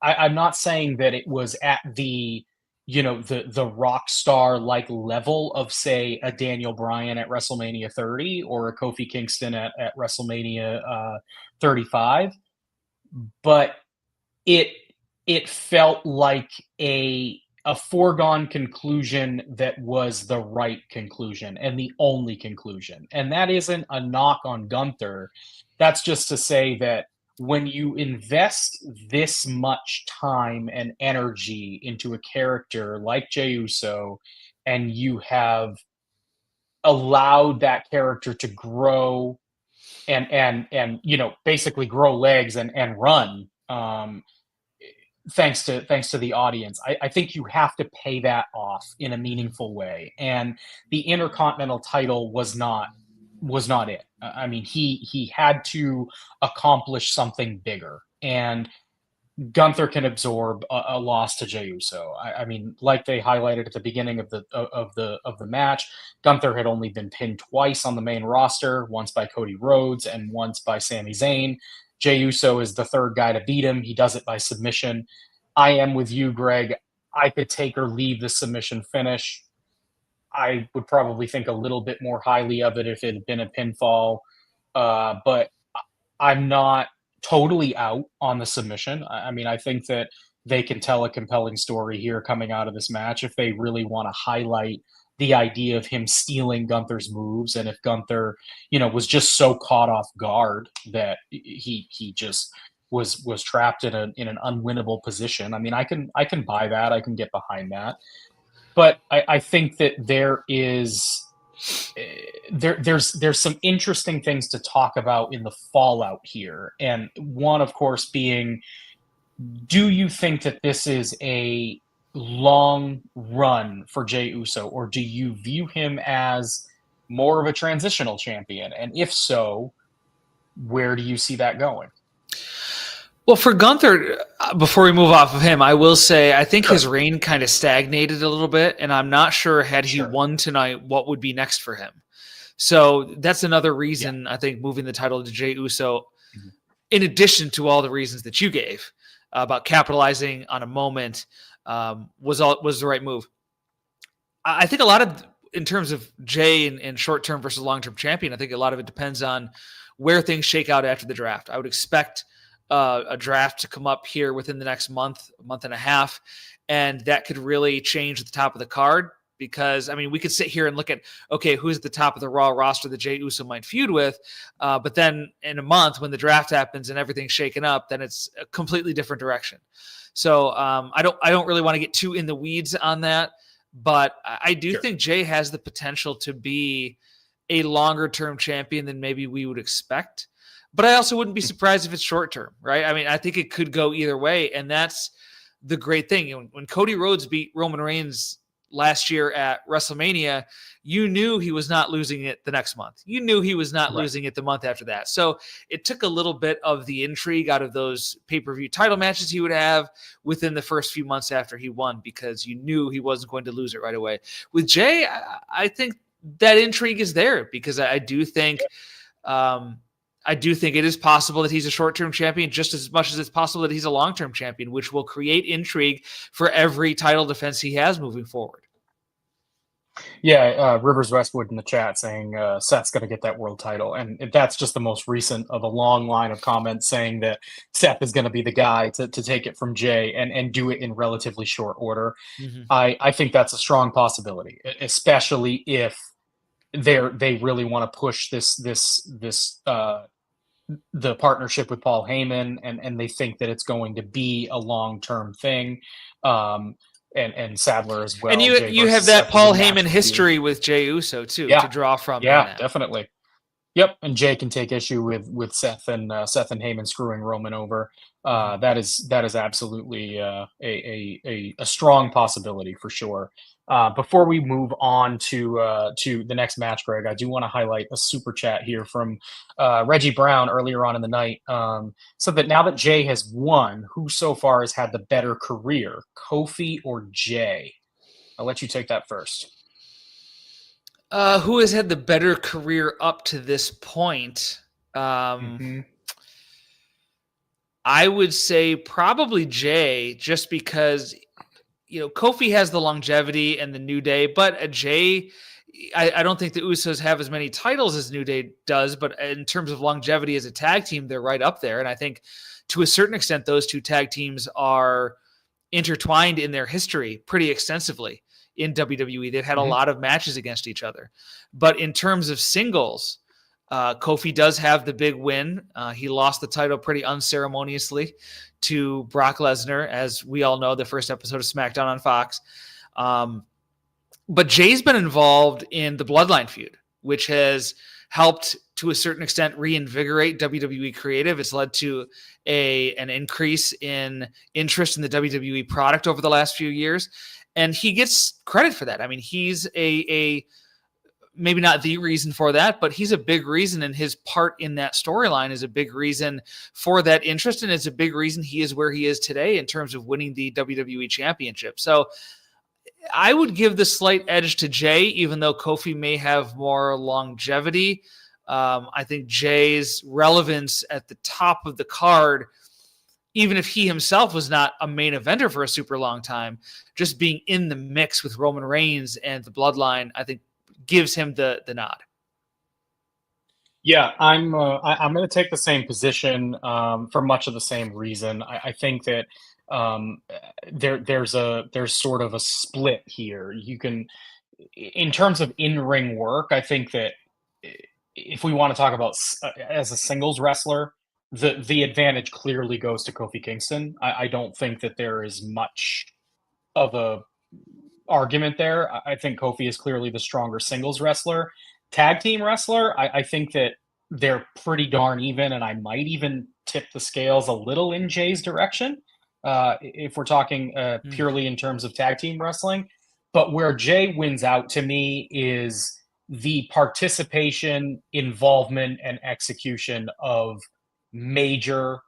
I'm not saying that it was at the, the rock star like level of, say, a Daniel Bryan at WrestleMania 30 or a Kofi Kingston at WrestleMania 35, but it felt like a foregone conclusion that was the right conclusion and the only conclusion. And that isn't a knock on Gunther. That's just to say that when you invest this much time and energy into a character like Jey Uso, and you have allowed that character to grow and basically grow legs and run, thanks to the audience, I think you have to pay that off in a meaningful way. And the Intercontinental title was not it. I mean, he had to accomplish something bigger, and Gunther can absorb a loss to Jey Uso. I mean, like they highlighted at the beginning of the match, Gunther had only been pinned twice on the main roster, once by Cody Rhodes and once by Sami Zayn. Jey Uso is the third guy to beat him. He does it by submission. I am with you, Greg. I could take or leave the submission finish. I would probably think a little bit more highly of it if it had been a pinfall, but I'm not totally out on the submission. I mean, I think that they can tell a compelling story here coming out of this match if they really want to highlight the idea of him stealing Gunther's moves, and if Gunther, was just so caught off guard that he just was trapped in an unwinnable position. I mean, I can buy that. I can get behind that. But I think that there's some interesting things to talk about in the fallout here. And one, of course, being, do you think that this is a long run for Jey Uso, or do you view him as more of a transitional champion? And if so, where do you see that going? Well, for Gunther, before we move off of him, I will say I think his reign kind of stagnated a little bit, and I'm not sure had he won tonight what would be next for him. So that's another reason I think moving the title to Jey Uso, in addition to all the reasons that you gave about capitalizing on a moment, was the right move. I think a lot of, in terms of Jey and short-term versus long-term champion, I think a lot of it depends on where things shake out after the draft. I would expect a draft to come up here within the next month and a half, and that could really change the top of the card. Because, I mean, we could sit here and look at, okay, who's at the top of the Raw roster that Jey Uso might feud with, but then in a month when the draft happens and everything's shaken up, then it's a completely different direction. So I don't really want to get too in the weeds on that, but I do think Jey has the potential to be a longer term champion than maybe we would expect. But I also wouldn't be surprised if it's short term, right? I mean, I think it could go either way, and that's the great thing. When Cody Rhodes beat Roman Reigns last year at WrestleMania, you knew he was not losing it the next month. You knew he was not losing it the month after that. So it took a little bit of the intrigue out of those pay-per-view title matches he would have within the first few months after he won, because you knew he wasn't going to lose it right away. With Jey, I think that intrigue is there, because I do think it is possible that he's a short-term champion just as much as it's possible that he's a long-term champion, which will create intrigue for every title defense he has moving forward. Yeah, Rivers Westwood in the chat saying Seth's going to get that world title. And that's just the most recent of a long line of comments saying that Seth is going to be the guy to take it from Jey and do it in relatively short order. Mm-hmm. I think that's a strong possibility, especially if they really want to push the partnership with Paul Heyman, and they think that it's going to be a long-term thing. And Sadler as well. And you have that Paul Heyman history with Jey Uso too to draw from. Yeah, definitely. Yep, and Jey can take issue with Seth and Heyman screwing Roman over. That is absolutely a strong possibility for sure. Before we move on to the next match, Greg, I do want to highlight a super chat here from Reggie Brown earlier on in the night. So that now that Jey has won, who so far has had the better career, Kofi or Jey? I'll let you take that first. Who has had the better career up to this point? I would say probably Jay, just because, Kofi has the longevity and the New Day, but Jay, I don't think the Usos have as many titles as New Day does, but in terms of longevity as a tag team, they're right up there. And I think to a certain extent, those two tag teams are intertwined in their history pretty extensively in WWE. They've had a lot of matches against each other. But in terms of singles, Kofi does have the big win. He lost the title pretty unceremoniously to Brock Lesnar, as we all know, the first episode of SmackDown on Fox. But Jay's been involved in the Bloodline feud, which has helped to a certain extent reinvigorate WWE creative. It's led to an increase in interest in the WWE product over the last few years. And he gets credit for that. I mean, he's a maybe not the reason for that, but he's a big reason, and his part in that storyline is a big reason for that interest, and it's a big reason he is where he is today in terms of winning the WWE Championship. So I would give the slight edge to Jay, even though Kofi may have more longevity. I think Jay's relevance at the top of the card, even if he himself was not a main eventer for a super long time, just being in the mix with Roman Reigns and the Bloodline, I think gives him the nod. Yeah, I'm going to take the same position for much of the same reason. I think that there's sort of a split here. You can, in terms of in-ring work, I think that if we want to talk about as a singles wrestler, the advantage clearly goes to Kofi Kingston. I don't think that there is much of a argument there. I think Kofi is clearly the stronger singles wrestler. Tag team wrestler, I think that they're pretty darn even, and I might even tip the scales a little in Jay's direction if we're talking purely in terms of tag team wrestling. But where Jay wins out to me is the participation, involvement, and execution of major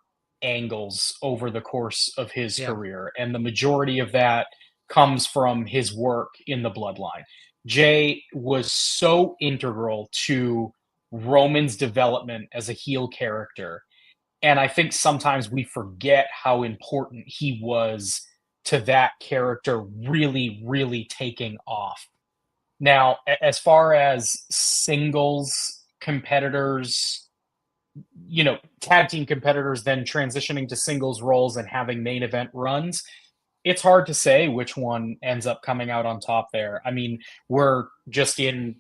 angles over the course of his career. And the majority of that comes from his work in the Bloodline. Jay was so integral to Roman's development as a heel character. And I think sometimes we forget how important he was to that character really, really taking off. Now, as far as singles competitors, tag team competitors then transitioning to singles roles and having main event runs, it's hard to say which one ends up coming out on top there. I mean, we're just in,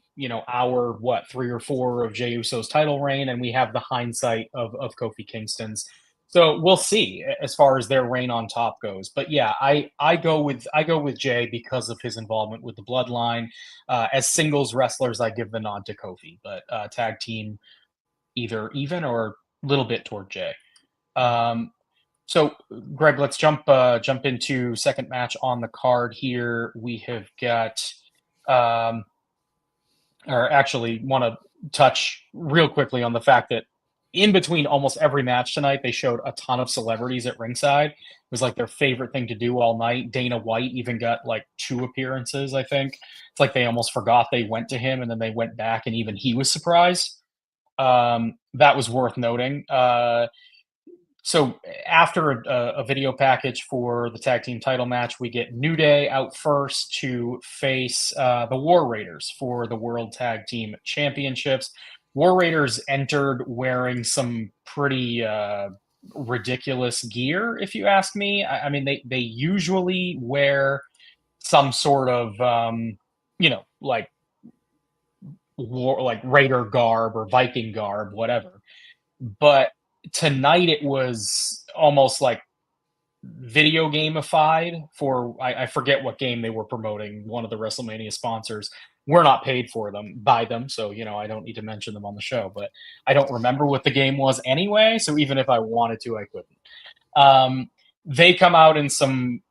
hour 3 or 4 of Jey Uso's title reign, and we have the hindsight of Kofi Kingston's. So we'll see as far as their reign on top goes. But yeah, I go with Jay because of his involvement with the Bloodline. As singles wrestlers, I give the nod to Kofi, but tag team either even or a little bit toward Jay. So, Greg, let's jump into second match on the card here. We have got, or actually want to touch real quickly on the fact that in between almost every match tonight, they showed a ton of celebrities at ringside. It was like their favorite thing to do all night. Dana White even got like 2 appearances, I think. It's like they almost forgot they went to him, and then they went back, and even he was surprised. That was worth noting. So after a video package for the tag team title match, we get New Day out first to face the War Raiders for the World Tag Team Championships. War Raiders entered wearing some pretty ridiculous gear, if you ask me. I mean, they usually wear some sort of, like Raider garb or Viking garb, whatever. But tonight it was almost like video gamified for, I forget what game they were promoting, one of the WrestleMania sponsors. We're not paid by them, so I don't need to mention them on the show, but I don't remember what the game was anyway, so even if I wanted to, I couldn't. They come out in some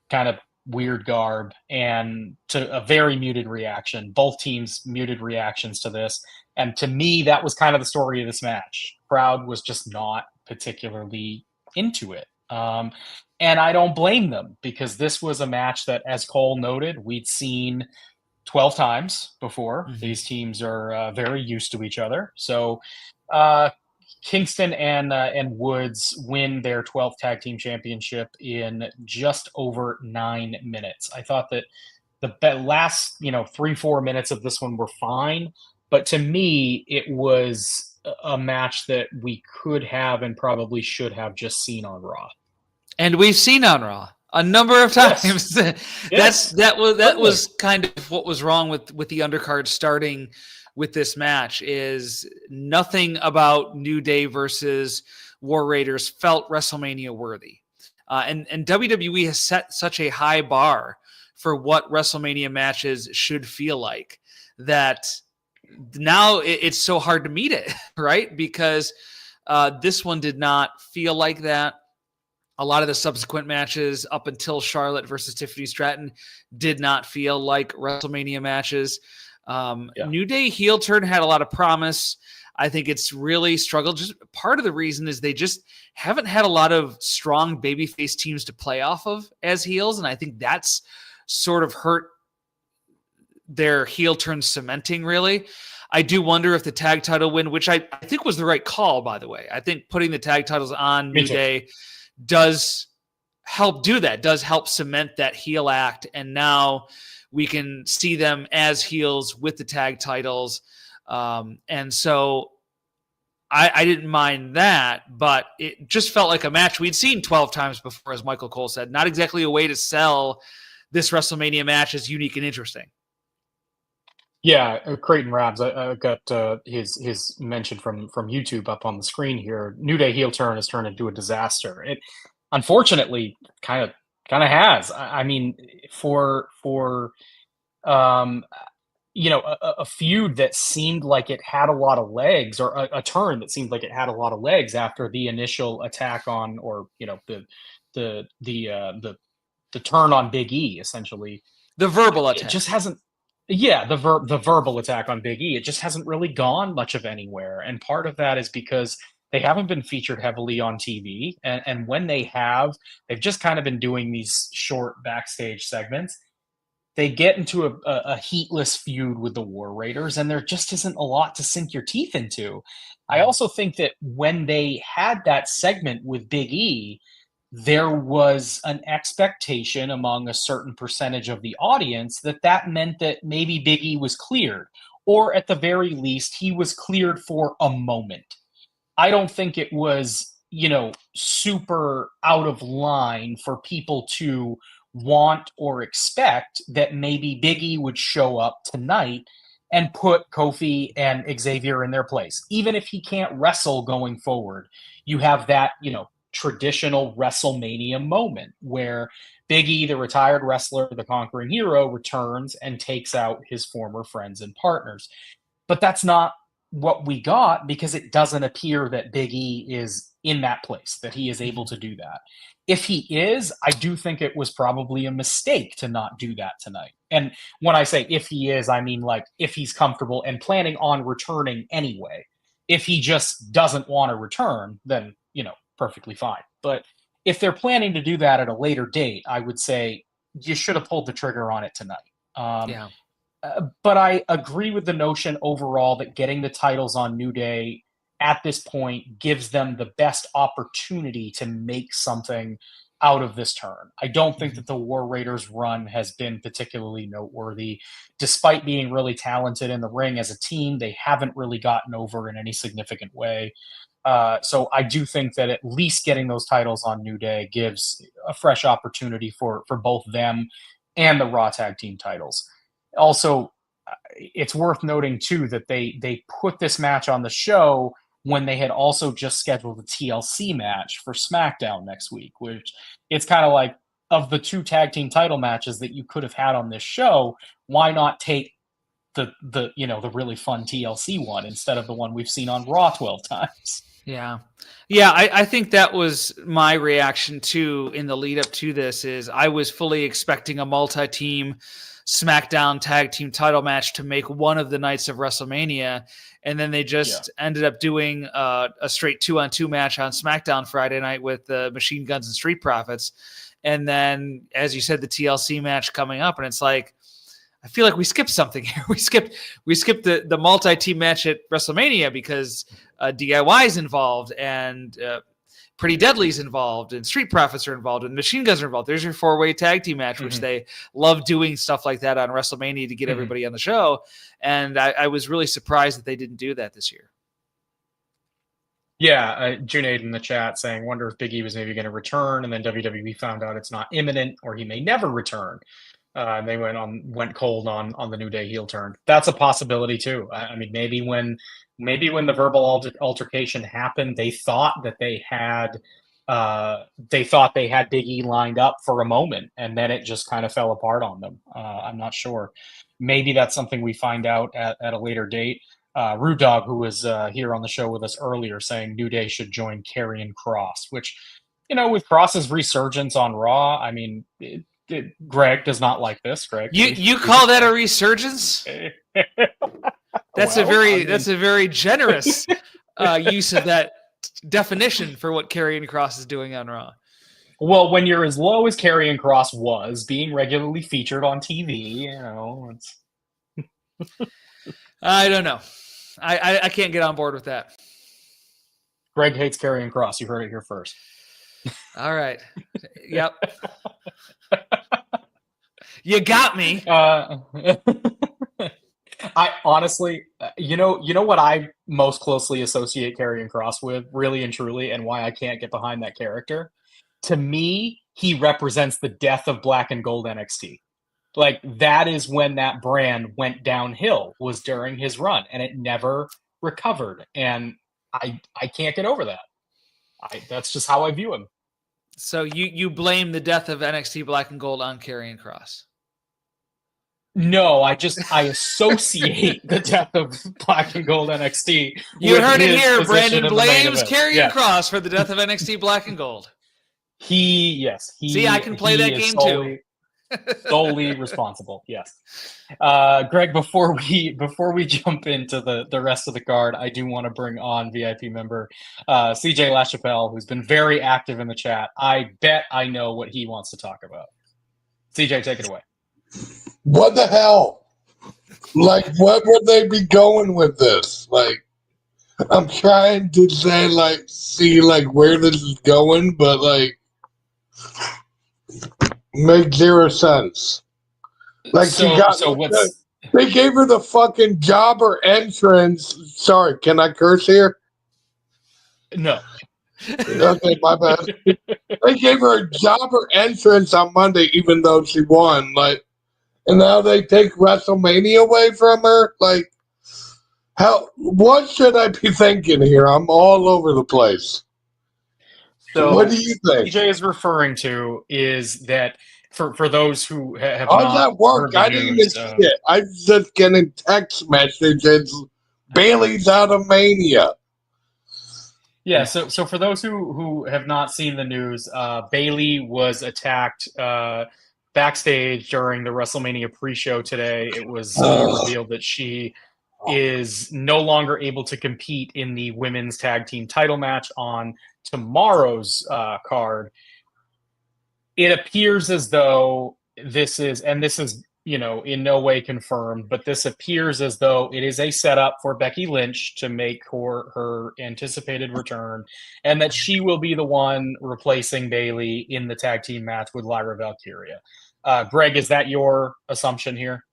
kind of weird garb, and to a very muted reaction. Both teams muted reactions to this, and to me, that was kind of the story of this match. Crowd was just not particularly into it. And I don't blame them, because this was a match that, as Cole noted, we'd seen 12 times before. Mhm. These teams are very used to each other. So uh, Kingston and Woods win their 12th tag team championship in just over 9 minutes. I thought that the last 3-4 minutes of this one were fine, but to me it was a match that we could have and probably should have just seen on Raw. And we've seen on Raw a number of times. Yes. That was kind of what was wrong with the undercard starting with this match. Is nothing about New Day versus War Raiders felt WrestleMania worthy, and WWE has set such a high bar for what WrestleMania matches should feel like that now it's so hard to meet it, right? Because this one did not feel like that. A lot of the subsequent matches up until Charlotte versus Tiffany Stratton did not feel like WrestleMania matches. New Day heel turn had a lot of promise. I think it's really struggled. Just part of the reason is they just haven't had a lot of strong babyface teams to play off of as heels. And I think that's sort of hurt their heel turn cementing, really. I do wonder if the tag title win, which I think was the right call, by the way. I think putting the tag titles on New Day does help do that, does help cement that heel act. And now we can see them as heels with the tag titles. And so I didn't mind that, but it just felt like a match we'd seen 12 times before, as Michael Cole said. Not exactly a way to sell this WrestleMania match as unique and interesting. Yeah, Creighton Rabs, I got his mention from YouTube up on the screen here. New Day heel turn has turned into a disaster. It unfortunately kind of has. I mean, for a feud that seemed like it had a lot of legs, or a turn that seemed like it had a lot of legs after the initial attack on, or the turn on Big E, essentially. The verbal attack. It just hasn't. Yeah, the verbal attack on Big E, it just hasn't really gone much of anywhere. And part of that is because they haven't been featured heavily on TV. And when they have, they've just kind of been doing these short backstage segments. They get into a heatless feud with the War Raiders, and there just isn't a lot to sink your teeth into. I also think that when they had that segment with Big E, there was an expectation among a certain percentage of the audience that meant that maybe Big E was cleared, or at the very least, he was cleared for a moment. I don't think it was, super out of line for people to want or expect that maybe Big E would show up tonight and put Kofi and Xavier in their place. Even if he can't wrestle going forward, you have that, traditional WrestleMania moment where Big E, the retired wrestler, the conquering hero, returns and takes out his former friends and partners. But that's not what we got, because it doesn't appear that Big E is in that place, that he is able to do that. If he is, I do think it was probably a mistake to not do that tonight. And when I say if he is, I mean like if he's comfortable and planning on returning anyway. If he just doesn't want to return, then, perfectly fine. But if they're planning to do that at a later date, I would say you should have pulled the trigger on it tonight. But I agree with the notion overall that getting the titles on New Day at this point gives them the best opportunity to make something out of this turn. I don't think that the War Raiders run has been particularly noteworthy. Despite being really talented in the ring as a team, they haven't really gotten over in any significant way. So I do think that at least getting those titles on New Day gives a fresh opportunity for both them and the Raw Tag Team titles. Also, it's worth noting, too, that they put this match on the show when they had also just scheduled a TLC match for SmackDown next week, which it's kind of like, of the two tag team title matches that you could have had on this show, why not take the really fun TLC one instead of the one we've seen on Raw 12 times? Yeah. I think that was my reaction too in the lead up to this. Is I was fully expecting a multi-team SmackDown tag team title match to make one of the nights of WrestleMania. And then they just ended up doing a straight 2-on-2 match on SmackDown Friday night with the Machine Guns and Street Profits. And then, as you said, the TLC match coming up. And it's like, I feel like we skipped something here. We skipped the multi-team match at WrestleMania because DIY is involved and Pretty Deadly's involved and Street Profits are involved and Machine Guns are involved. There's your 4-way tag team match, which they love doing stuff like that on WrestleMania to get everybody on the show. And I was really surprised that they didn't do that this year. Yeah, Junaid in the chat saying, wonder if Big E was maybe going to return, and then WWE found out it's not imminent or he may never return. And they went cold on the New Day heel turn. That's a possibility too. I mean, maybe when the verbal altercation happened, they thought that they had Big E lined up for a moment, and then it just kind of fell apart on them. I'm not sure. Maybe that's something we find out at a later date. Rude Dog, who was here on the show with us earlier, saying New Day should join Karrion Kross, which, with Kross's resurgence on Raw, I mean, Greg does not like this. Greg, you call that a resurgence? That's a very generous use of that definition for what Karrion Kross is doing on Raw. Well, when you're as low as Karrion Kross was, being regularly featured on TV, it's. I don't know. I can't get on board with that. Greg hates Karrion Kross. You heard it here first. All right. Yep. You got me. I honestly, you know what I most closely associate Karrion Kross with, really and truly, and why I can't get behind that character? To me, he represents the death of Black and Gold NXT. Like, that is when that brand went downhill, was during his run, and it never recovered. And I can't get over that. That's just how I view him. So you blame the death of NXT Black and Gold on Karrion Kross? No, I associate the death of Black and Gold NXT. You heard it here. Brandon blames Karrion Kross for the death of NXT Black and Gold. See, I can play that game too. Solely responsible, yes. Greg, before we jump into the rest of the card, I do want to bring on VIP member CJ LaChapelle, who's been very active in the chat. I bet I know what he wants to talk about. CJ, take it away. What the hell? Like, what would they be going with this? Like, I'm trying to say, see where this is going, but makes zero sense. They gave her the fucking jobber entrance. Sorry, can I curse here? No. Okay, my bad. They gave her a jobber entrance on Monday, even though she won. And now they take WrestleMania away from her. What should I be thinking here? I'm all over the place. So what do you think? CJ is referring to is that for those who have how's not that work? I didn't even see it. I'm just getting text messages. Bayley's out of Mania. Yeah, so for those who have not seen the news, Bayley was attacked backstage during the WrestleMania pre-show today. It was revealed that she is no longer able to compete in the women's tag team title match on tomorrow's card. It appears as though this is in no way confirmed, but this appears as though it is a setup for Becky Lynch to make her anticipated return, and that she will be the one replacing Bayley in the tag team match with Lyra Valkyria. Greg, is that your assumption here?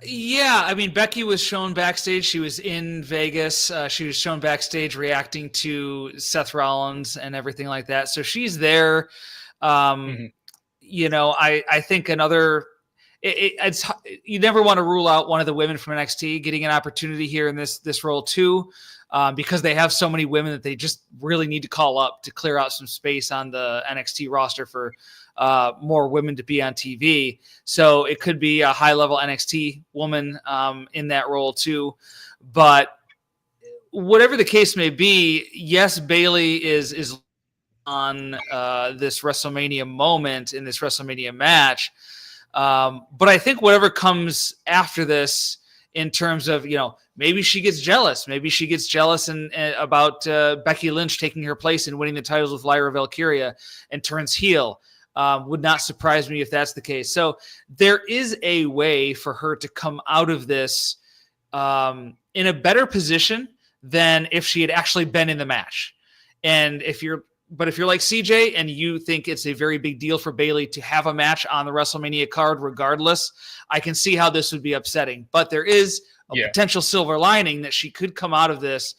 Yeah, I mean, Becky was shown backstage. She was in Vegas. She was shown backstage reacting to Seth Rollins and everything like that. So she's there. I think it's you never want to rule out one of the women from NXT getting an opportunity here in this role too, because they have so many women that they just really need to call up to clear out some space on the NXT roster for more women to be on TV. So it could be a high-level NXT woman in that role too. But whatever the case may be, yes, Bayley is on this WrestleMania moment in this WrestleMania match. But I think whatever comes after this, in terms of, maybe she gets jealous. Maybe she gets jealous about Becky Lynch taking her place and winning the titles with Lyra Valkyria and turns heel. Would not surprise me if that's the case. So there is a way for her to come out of this in a better position than if she had actually been in the match. And if you're like CJ and you think it's a very big deal for Bayley to have a match on the WrestleMania card regardless, I can see how this would be upsetting. But there is a potential silver lining that she could come out of this.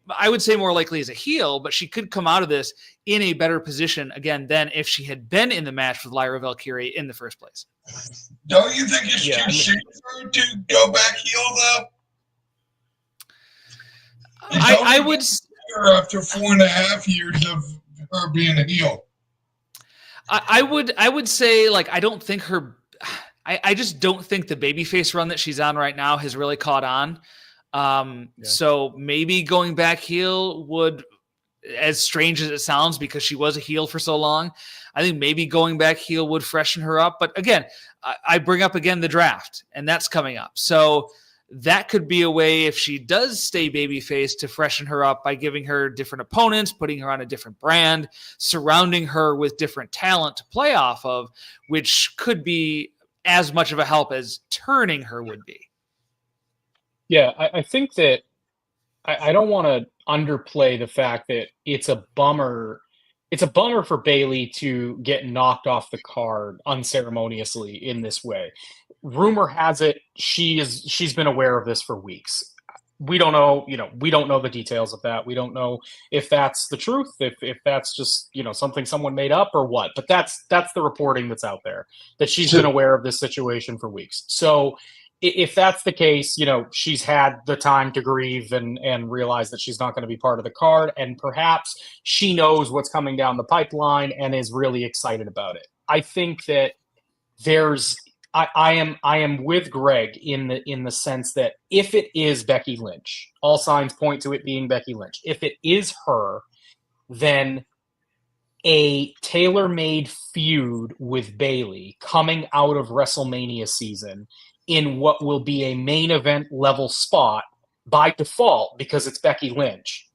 I would say more likely as a heel, but she could come out of this in a better position, again, than if she had been in the match with Lyra Valkyria in the first place. Don't you think it's too soon for her to go back heel, though? I would... After 4.5 years of her being a heel. I would say, I don't think her... I just don't think the babyface run that she's on right now has really caught on. So maybe going back heel would, as strange as it sounds, because she was a heel for so long, I think maybe going back heel would freshen her up. But again, I bring up again the draft, and that's coming up. So that could be a way, if she does stay babyface, to freshen her up by giving her different opponents, putting her on a different brand, surrounding her with different talent to play off of, which could be as much of a help as turning her would be. Yeah, I think that I don't want to underplay the fact that it's a bummer. It's a bummer for Bayley to get knocked off the card unceremoniously in this way. Rumor has it she's been aware of this for weeks. We don't know, we don't know the details of that. We don't know if that's the truth, if that's just, something someone made up or what. But that's the reporting that's out there, that she's been aware of this situation for weeks. So if that's the case, she's had the time to grieve and realize that she's not going to be part of the card. And perhaps she knows what's coming down the pipeline and is really excited about it. I think that I am with Greg in the sense that if it is Becky Lynch, all signs point to it being Becky Lynch. If it is her, then a tailor-made feud with Bayley coming out of WrestleMania season in what will be a main event level spot by default, because it's Becky Lynch,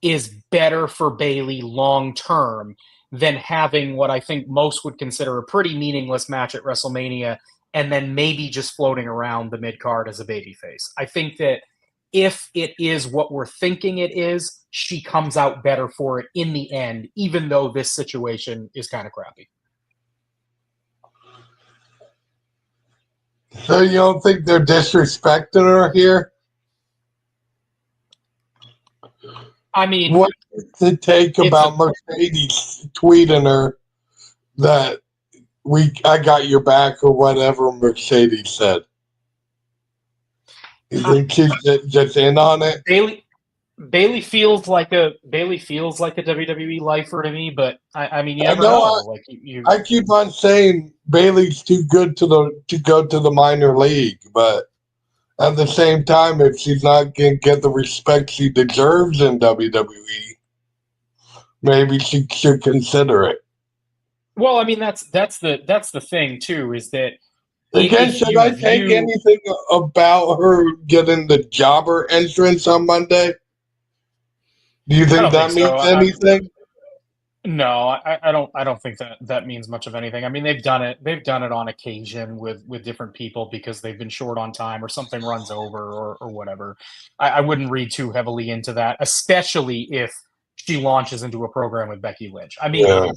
is better for Bayley long term than having what I think most would consider a pretty meaningless match at WrestleMania and then maybe just floating around the mid-card as a babyface. I think that if it is what we're thinking it is, she comes out better for it in the end, even though this situation is kind of crappy. So you don't think they're disrespecting her here? I mean, what's the take about Mercedes tweeting her that I got your back or whatever Mercedes said? You think she's just in on it? Bayley feels like a WWE lifer to me, but I mean, you never know. I keep on saying Bayley's too good to go to the minor league, but at the same time, if she's not going to get the respect she deserves in WWE, maybe she should consider it. Well, I mean, that's the thing too, is that again, should I take anything about her getting the jobber entrance on Monday? Do you think that means anything? No, I don't think that means much of anything. I mean, they've done it on occasion with different people because they've been short on time or something runs over or whatever. I wouldn't read too heavily into that, especially if she launches into a program with Becky Lynch. I mean,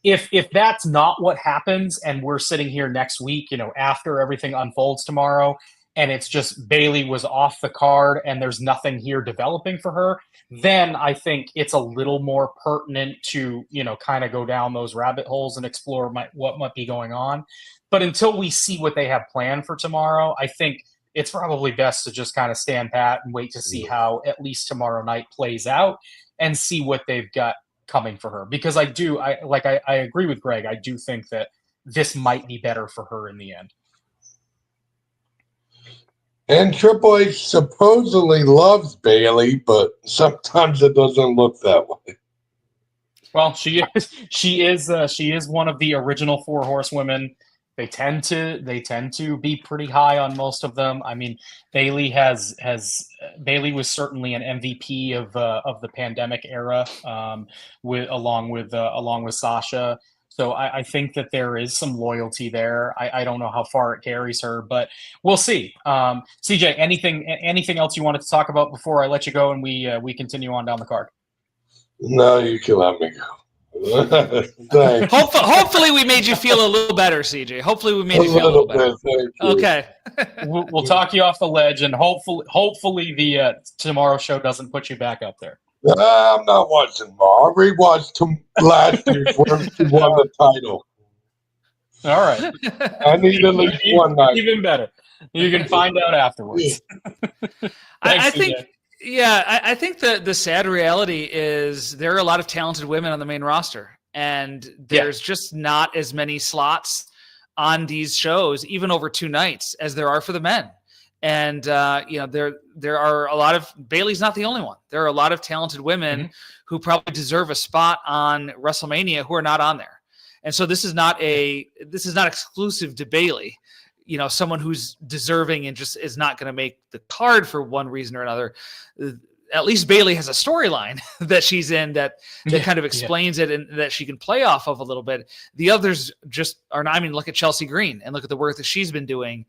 if that's not what happens and we're sitting here next week, after everything unfolds tomorrow, and it's just Bayley was off the card and there's nothing here developing for her, then I think it's a little more pertinent to, kind of go down those rabbit holes and explore what might be going on. But until we see what they have planned for tomorrow, I think it's probably best to just kind of stand pat and wait to see how at least tomorrow night plays out and see what they've got coming for her. Because I agree with Greg. I do think that this might be better for her in the end. And Triple H supposedly loves Bayley, but sometimes it doesn't look that way. Well, she is one of the original 4 horsewomen. They tend to be pretty high on most of them. I mean, Bayley Bayley was certainly an MVP of the pandemic era, along with Sasha. So I think that there is some loyalty there. I don't know how far it carries her, but we'll see. CJ, anything else you wanted to talk about before I let you go and we continue on down the card? No, you can let me go. Thanks. Hopefully we made you feel a little better, CJ. Hopefully we made you feel a little better. Okay. We'll talk you off the ledge, and hopefully the tomorrow show doesn't put you back up there. I'm not watching tomorrow. I rewatched last year's where she won the title. All right. I need at least one night. Even better. You can find out afterwards. I think. Yeah, I think the sad reality is there are a lot of talented women on the main roster, and there's just not as many slots on these shows, even over 2 nights, as there are for the men. And there are a lot of Bayley's not the only one. There are a lot of talented women who probably deserve a spot on WrestleMania who are not on there. And so this is not exclusive to Bayley. Someone who's deserving and just is not going to make the card for one reason or another. At least Bayley has a storyline that she's in that kind of explains it and that she can play off of a little bit. The others just are not. I mean, look at Chelsea Green and look at the work that she's been doing,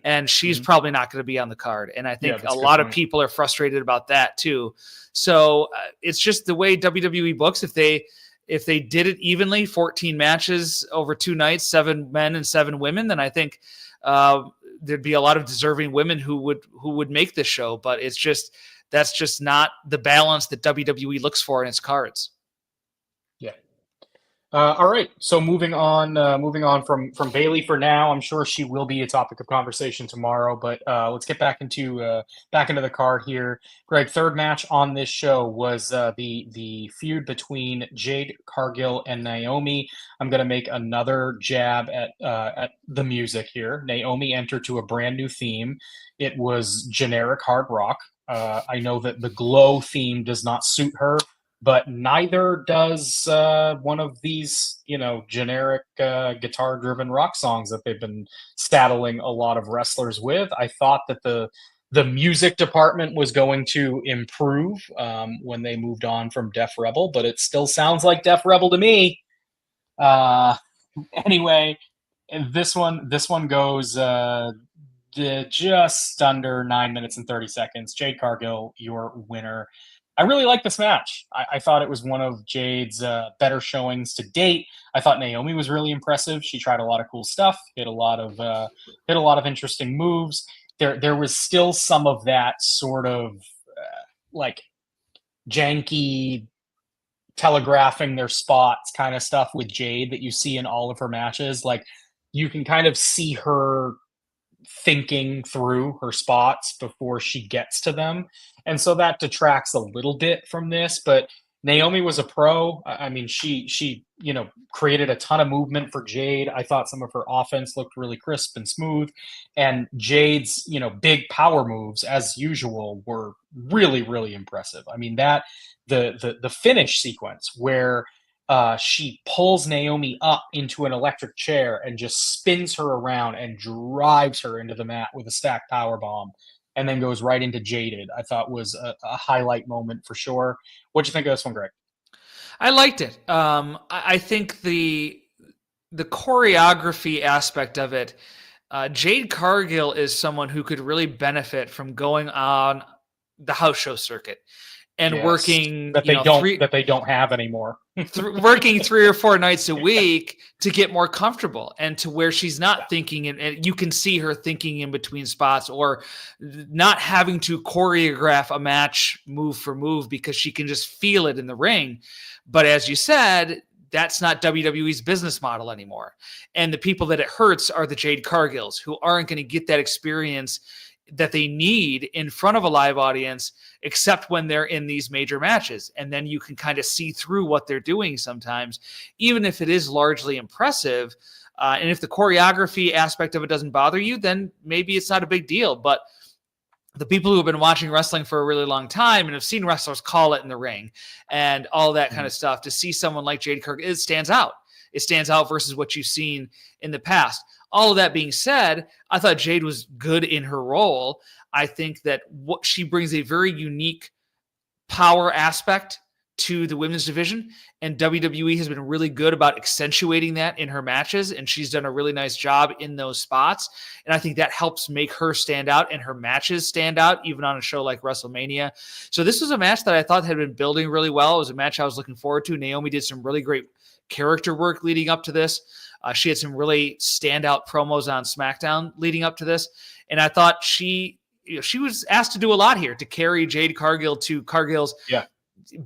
and she's probably not going to be on the card. And I think a lot of people are frustrated about that too. So it's just the way WWE books. If they did it evenly, 14 matches over 2 nights, 7 men and 7 women, then I think there'd be a lot of deserving women who would make this show, but that's just not the balance that WWE looks for in its cards. Yeah. All right. So moving on from Bayley for now. I'm sure she will be a topic of conversation tomorrow, but let's get back into the card here. Greg, third match on this show was the feud between Jade Cargill and Naomi. I'm going to make another jab at the music here. Naomi entered to a brand new theme. It was generic hard rock. I know that the glow theme does not suit her, but neither does one of these, generic guitar-driven rock songs that they've been saddling a lot of wrestlers with. I thought that the music department was going to improve when they moved on from Def Rebel, but it still sounds like Def Rebel to me. Anyway, this one goes just under 9 minutes and 30 seconds. Jade Cargill, your winner. I really like this match. I thought it was one of Jade's better showings to date. I thought Naomi was really impressive. She tried a lot of cool stuff, hit a lot of interesting moves. There was still some of that sort of like janky telegraphing their spots kind of stuff with Jade that you see in all of her matches. Like you can kind of see her thinking through her spots before she gets to them. And so that detracts a little bit from this, but Naomi was a pro. I mean, she created a ton of movement for Jade. I thought some of her offense looked really crisp and smooth, and Jade's, big power moves as usual were really, really impressive. I mean, that the finish sequence where she pulls Naomi up into an electric chair and just spins her around and drives her into the mat with a stacked power bomb and then goes right into Jaded, I thought was a highlight moment for sure. What'd you think of this one, Greg? I liked it. I think the choreography aspect of it, Jade Cargill is someone who could really benefit from going on the house show circuit and working that they don't have anymore. Working 3 or 4 nights a week to get more comfortable and to where she's not thinking and you can see her thinking in between spots or not having to choreograph a match move for move because she can just feel it in the ring. But as you said, that's not WWE's business model anymore. And the people that it hurts are the Jade Cargills who aren't going to get that experience that they need in front of a live audience, except when they're in these major matches. And then you can kind of see through what they're doing sometimes, even if it is largely impressive. And if the choreography aspect of it doesn't bother you, then maybe it's not a big deal. But the people who have been watching wrestling for a really long time and have seen wrestlers call it in the ring and all that kind of stuff, to see someone like Jade Cargill, it stands out. it stands out versus what you've seen in the past. All of that being said, I thought Jade was good in her role. I think that what she brings a very unique power aspect to the women's division, and WWE has been really good about accentuating that in her matches, and she's done a really nice job in those spots, and I think that helps make her stand out and her matches stand out, even on a show like WrestleMania. So this was a match that I thought had been building really well. It was a match I was looking forward to. Naomi did some really great character work leading up to this. She had some really standout promos on SmackDown leading up to this, and I thought she was asked to do a lot here to carry Jade Cargill to Cargill's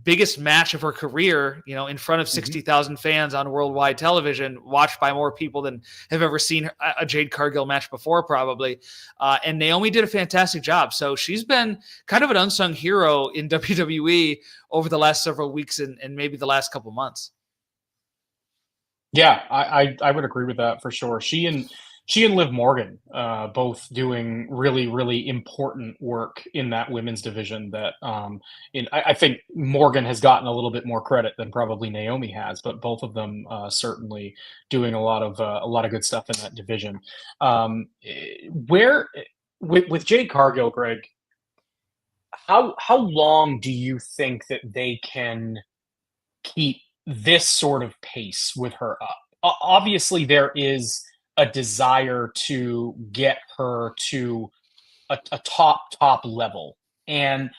biggest match of her career, in front of 60,000 fans on worldwide television, watched by more people than have ever seen a Jade Cargill match before, probably. And Naomi did a fantastic job. So she's been kind of an unsung hero in WWE over the last several weeks and maybe the last couple months. Yeah, I would agree with that for sure. She and Liv Morgan, both doing really, really important work in that women's division. That I think Morgan has gotten a little bit more credit than probably Naomi has, but both of them certainly doing a lot of good stuff in that division. With Jade Cargill, Greg, how long do you think that they can keep this sort of pace with her up? Obviously, there is a desire to get her to a top level, and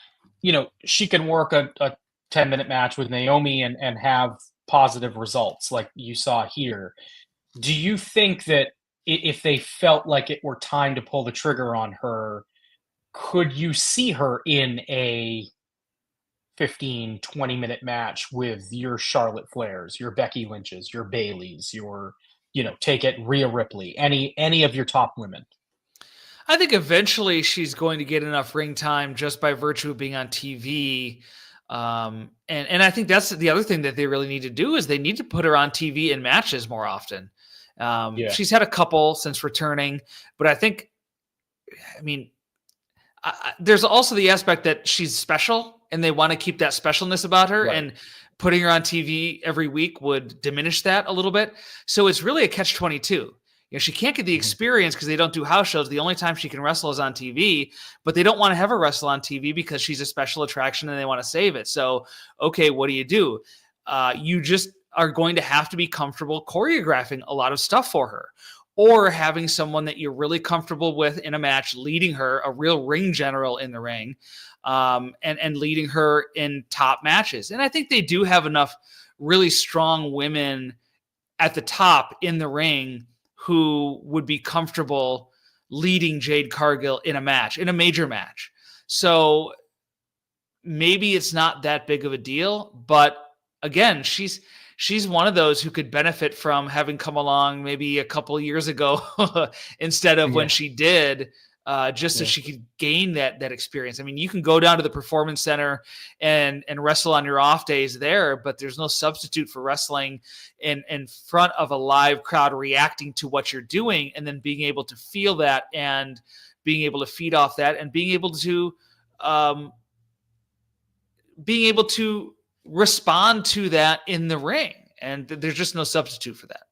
she can work a 10-minute match with Naomi and have positive results like you saw here. Do you think that if they felt like it were time to pull the trigger on her, could you see her in a 15-20-minute match with your Charlotte Flairs, your Becky Lynches, your Baileys, your take it, Rhea Ripley, any of your top women? I think eventually she's going to get enough ring time just by virtue of being on TV. And I think that's the other thing that they really need to do is they need to put her on TV in matches more often. She's had a couple since returning, but there's also the aspect that she's special and they want to keep that specialness about her, right. And putting her on TV every week would diminish that a little bit. So it's really a catch-22. She can't get the experience because they don't do house shows. The only time she can wrestle is on TV, but they don't want to have her wrestle on TV because she's a special attraction and they want to save it. So, okay, what do? You just are going to have to be comfortable choreographing a lot of stuff for her, or having someone that you're really comfortable with in a match, leading her, a real ring general in the ring, and leading her in top matches. And I think they do have enough really strong women at the top in the ring who would be comfortable leading Jade Cargill in a match, in a major match. So maybe it's not that big of a deal, but again, she's one of those who could benefit from having come along maybe a couple of years ago instead of when she did, so she could gain that experience. I mean, you can go down to the Performance Center and wrestle on your off days there, but there's no substitute for wrestling in front of a live crowd reacting to what you're doing and then being able to feel that and being able to feed off that and being able to respond to that in the ring. And there's just no substitute for that.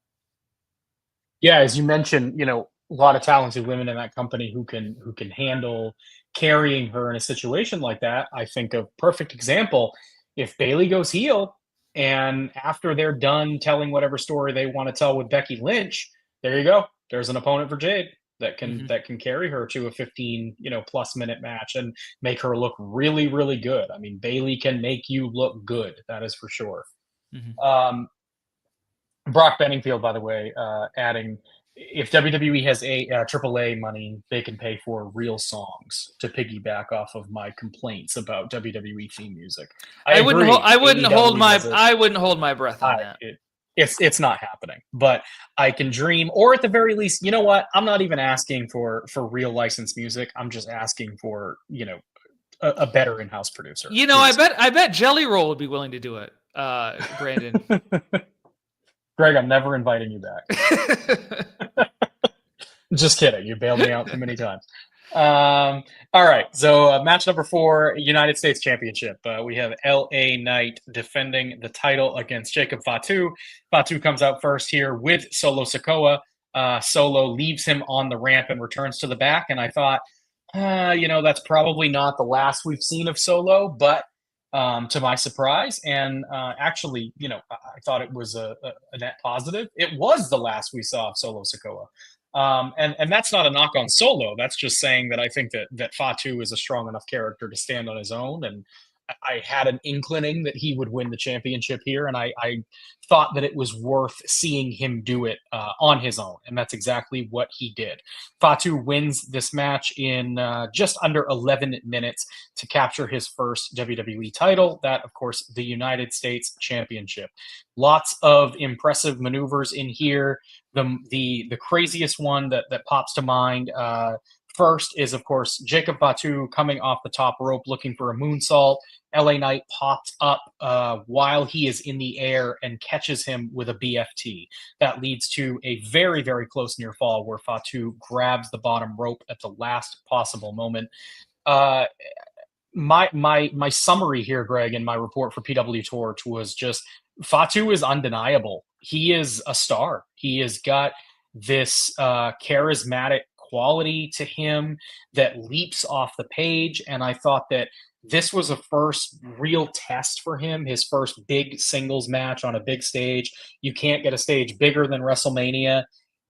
Yeah, as you mentioned, a lot of talented women in that company who can handle carrying her in a situation like that. I think a perfect example, if Bayley goes heel and after they're done telling whatever story they want to tell with Becky Lynch, there you go. There's an opponent for Jade that can carry her to a 15 plus minute match and make her look really, really good. I mean, Bayley can make you look good. That is for sure. Brock Benningfield, by the way, adding, if WWE has a AAA money, they can pay for real songs to piggyback off of my complaints about WWE theme music. I wouldn't hold my breath on that. It's not happening, but I can dream, or at the very least, you know what? I'm not even asking for real licensed music. I'm just asking for, a better in-house producer. I bet Jelly Roll would be willing to do it, Brandon. Greg, I'm never inviting you back. Just kidding. You bailed me out too many times. All right. So match number 4, United States Championship. We have LA Knight defending the title against Jacob Fatu. Fatu comes out first here with Solo Sikoa. Solo leaves him on the ramp and returns to the back. And I thought, that's probably not the last we've seen of Solo, but to my surprise, and actually, I thought it was a net positive. It was the last we saw of Solo Sikoa. And that's not a knock on Solo. That's just saying that I think that Fatu is a strong enough character to stand on his own. And I had an inkling that he would win the championship here, and I thought that it was worth seeing him do it on his own, and that's exactly what he did. Fatu wins this match in just under 11 minutes to capture his first WWE title, that, of course, the United States Championship. Lots of impressive maneuvers in here. The craziest one that pops to mind first is, of course, Jacob Fatu coming off the top rope looking for a moonsault. LA Knight pops up while he is in the air and catches him with a BFT. That leads to a very, very close near fall where Fatu grabs the bottom rope at the last possible moment. My summary here, Greg, in my report for pwtorch was just Fatu is undeniable. He is a star. He has got this charismatic quality to him that leaps off the page, and I thought that this was a first real test for him, his first big singles match on a big stage. You can't get a stage bigger than WrestleMania.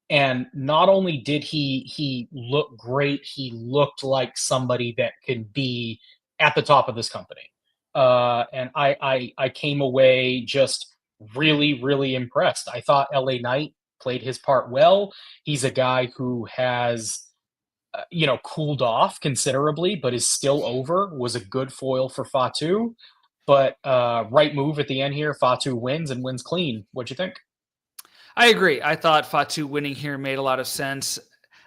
And not only did he look great, he looked like somebody that can be at the top of this company. And I came away just really, really impressed. I thought LA Knight played his part well. He's a guy who has cooled off considerably, but is still over, was a good foil for Fatu. But right move at the end here, Fatu wins and wins clean. What'd you think? I agree. I thought Fatu winning here made a lot of sense.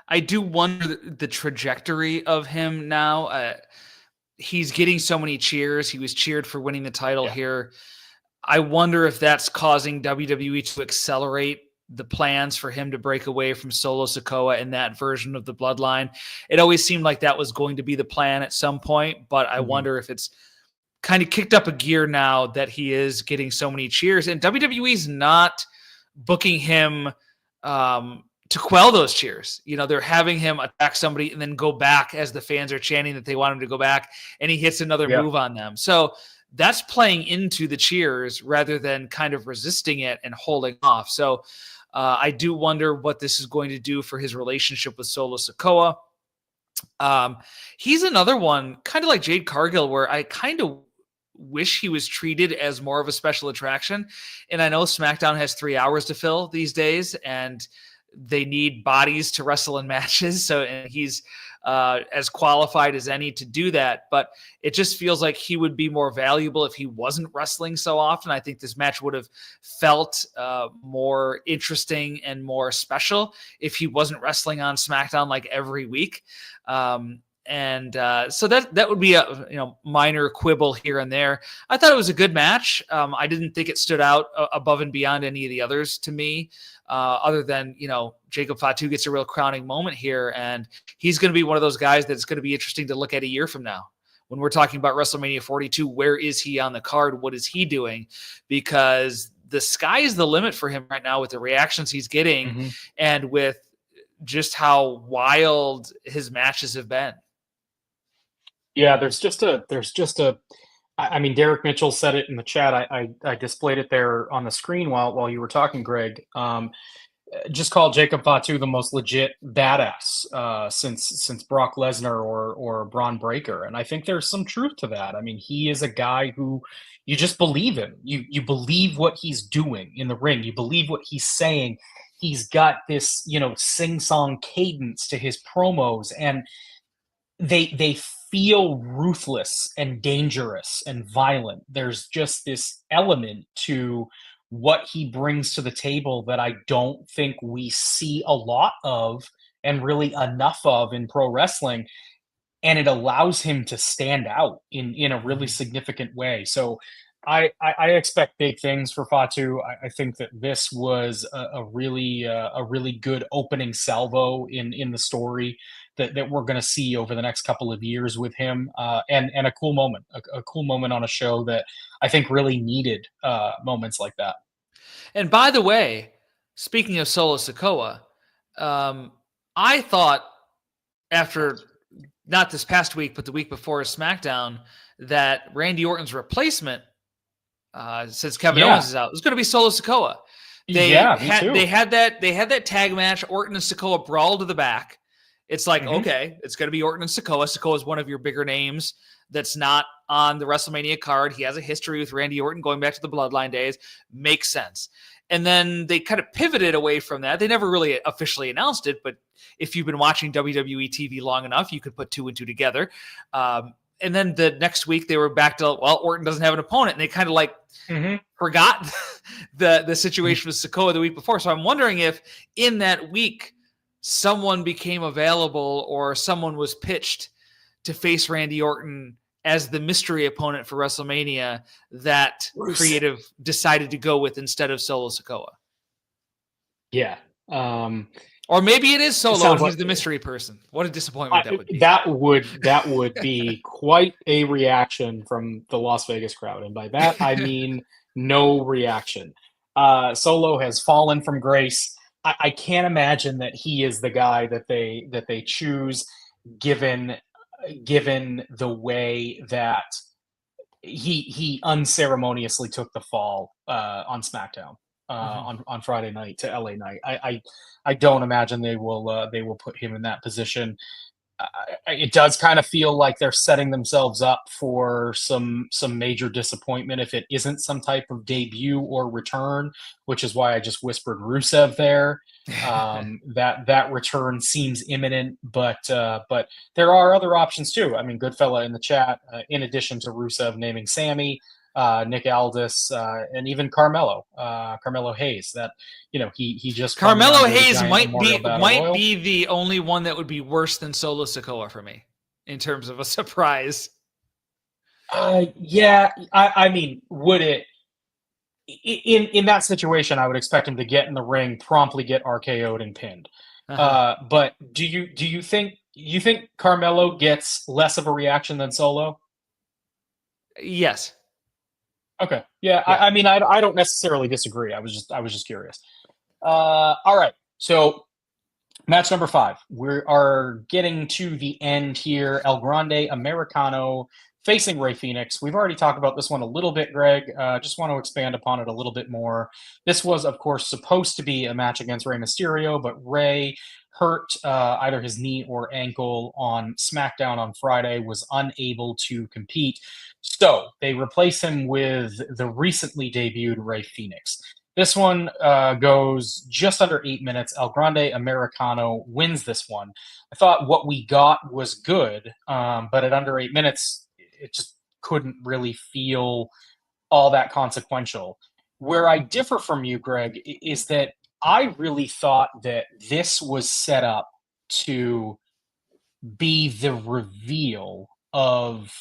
I do wonder the trajectory of him now. He's getting so many cheers. He was cheered for winning the title here. I wonder if that's causing WWE to accelerate the plans for him to break away from Solo Sikoa in that version of the bloodline. It always seemed like that was going to be the plan at some point, but I wonder if it's kind of kicked up a gear now that he is getting so many cheers, and WWE's not booking him to quell those cheers. They're having him attack somebody and then go back as the fans are chanting that they want him to go back, and he hits another move on them. So that's playing into the cheers rather than kind of resisting it and holding off. So I do wonder what this is going to do for his relationship with Solo Sikoa. He's another one, kind of like Jade Cargill, where I kind of wish he was treated as more of a special attraction. And I know SmackDown has 3 hours to fill these days, and they need bodies to wrestle in matches. So and he's as qualified as any to do that. But it just feels like he would be more valuable if he wasn't wrestling so often. I think this match would have felt more interesting and more special if he wasn't wrestling on SmackDown like every week. So that would be a minor quibble here and there. I thought it was a good match. I didn't think it stood out above and beyond any of the others to me, other than Jacob Fatu gets a real crowning moment here, and he's going to be one of those guys that's going to be interesting to look at a year from now. When we're talking about WrestleMania 42, where is he on the card? What is he doing? Because the sky is the limit for him right now with the reactions he's getting and with just how wild his matches have been. Yeah, I mean, Derek Mitchell said it in the chat. I displayed it there on the screen while you were talking, Greg. Just called Jacob Fatu the most legit badass since Brock Lesnar or Braun Breaker, and I think there's some truth to that. I mean, he is a guy who you just believe in. You believe what he's doing in the ring. You believe what he's saying. He's got this sing-song cadence to his promos, and they feel ruthless and dangerous and violent. There's just this element to what he brings to the table that I don't think we see a lot of and really enough of in pro wrestling. And it allows him to stand out in a really significant way. So I expect big things for Fatu. I think that this was a really good opening salvo in the story. that we're going to see over the next couple of years with him, and a cool moment, a cool moment on a show that I think really needed moments like that. And by the way, speaking of Solo Sikoa, I thought after not this past week, but the week before SmackDown, that Randy Orton's replacement, since Kevin Owens is out, was going to be Solo Sikoa. They had that tag match. Orton and Sikoa brawl to the back. It's like, okay, it's going to be Orton and Sikoa. Sikoa is one of your bigger names that's not on the WrestleMania card. He has a history with Randy Orton going back to the Bloodline days. Makes sense. And then they kind of pivoted away from that. They never really officially announced it, but if you've been watching WWE TV long enough, you could put two and two together. And then the next week they were back to, well, Orton doesn't have an opponent. And they kind of like forgot the situation with Sikoa the week before. So I'm wondering if in that week someone became available or someone was pitched to face Randy Orton as the mystery opponent for WrestleMania that creative decided to go with instead of Solo Sikoa. Yeah. Or maybe it is Solo and he's the mystery person. What a disappointment that would be. That would be quite a reaction from the Las Vegas crowd. And by that, I mean no reaction. Solo has fallen from grace. I can't imagine that he is the guy that they choose, given the way that he unceremoniously took the fall on SmackDown on Friday night to LA Knight. I don't imagine they will put him in that position. It does kind of feel like they're setting themselves up for some major disappointment if it isn't some type of debut or return, which is why I just whispered Rusev there. That return seems imminent, but there are other options too. I mean, Goodfella in the chat, in addition to Rusev naming Sammy, Nick Aldis, and even Carmelo Hayes. That he just Carmelo Hayes might be the only one that would be worse than Solo Sikoa for me in terms of a surprise. Yeah, I mean, would it? In that situation, I would expect him to get in the ring, promptly get RKO'd and pinned. But do you think Carmelo gets less of a reaction than Solo? Yes. Okay. Yeah. I mean, I don't necessarily disagree. I was just curious. All right. So match number 5. We are getting to the end here. El Grande Americano facing Rey Fenix. We've already talked about this one a little bit, Greg. Just want to expand upon it a little bit more. This was, of course, supposed to be a match against Rey Mysterio, but Rey hurt either his knee or ankle on SmackDown on Friday, was unable to compete. So they replace him with the recently debuted Rey Fenix. This one goes just under 8 minutes. El Grande Americano wins this one. I thought what we got was good, but at under 8 minutes, it just couldn't really feel all that consequential. Where I differ from you, Greg, is that I really thought that this was set up to be the reveal of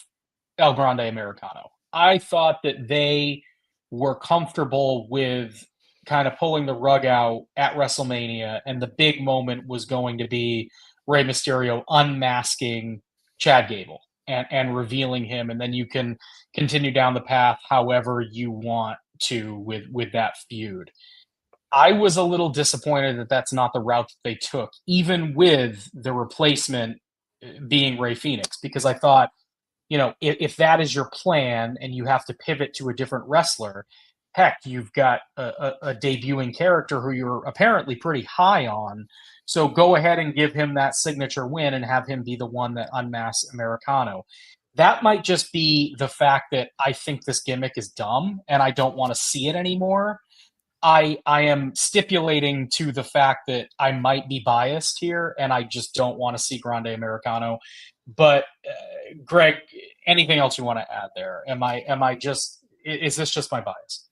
El Grande Americano. I thought that they were comfortable with kind of pulling the rug out at WrestleMania, and the big moment was going to be Rey Mysterio unmasking Chad Gable and revealing him, and then you can continue down the path however you want to with that feud. I was a little disappointed that that's not the route that they took, even with the replacement being Rey Fenix, because I thought, if that is your plan and you have to pivot to a different wrestler, heck, you've got a debuting character who you're apparently pretty high on. So go ahead and give him that signature win and have him be the one that unmasks Americano. That might just be the fact that I think this gimmick is dumb and I don't want to see it anymore. I am stipulating to the fact that I might be biased here and I just don't want to see Grande Americano. But Greg, anything else you want to add there? Is this just my bias?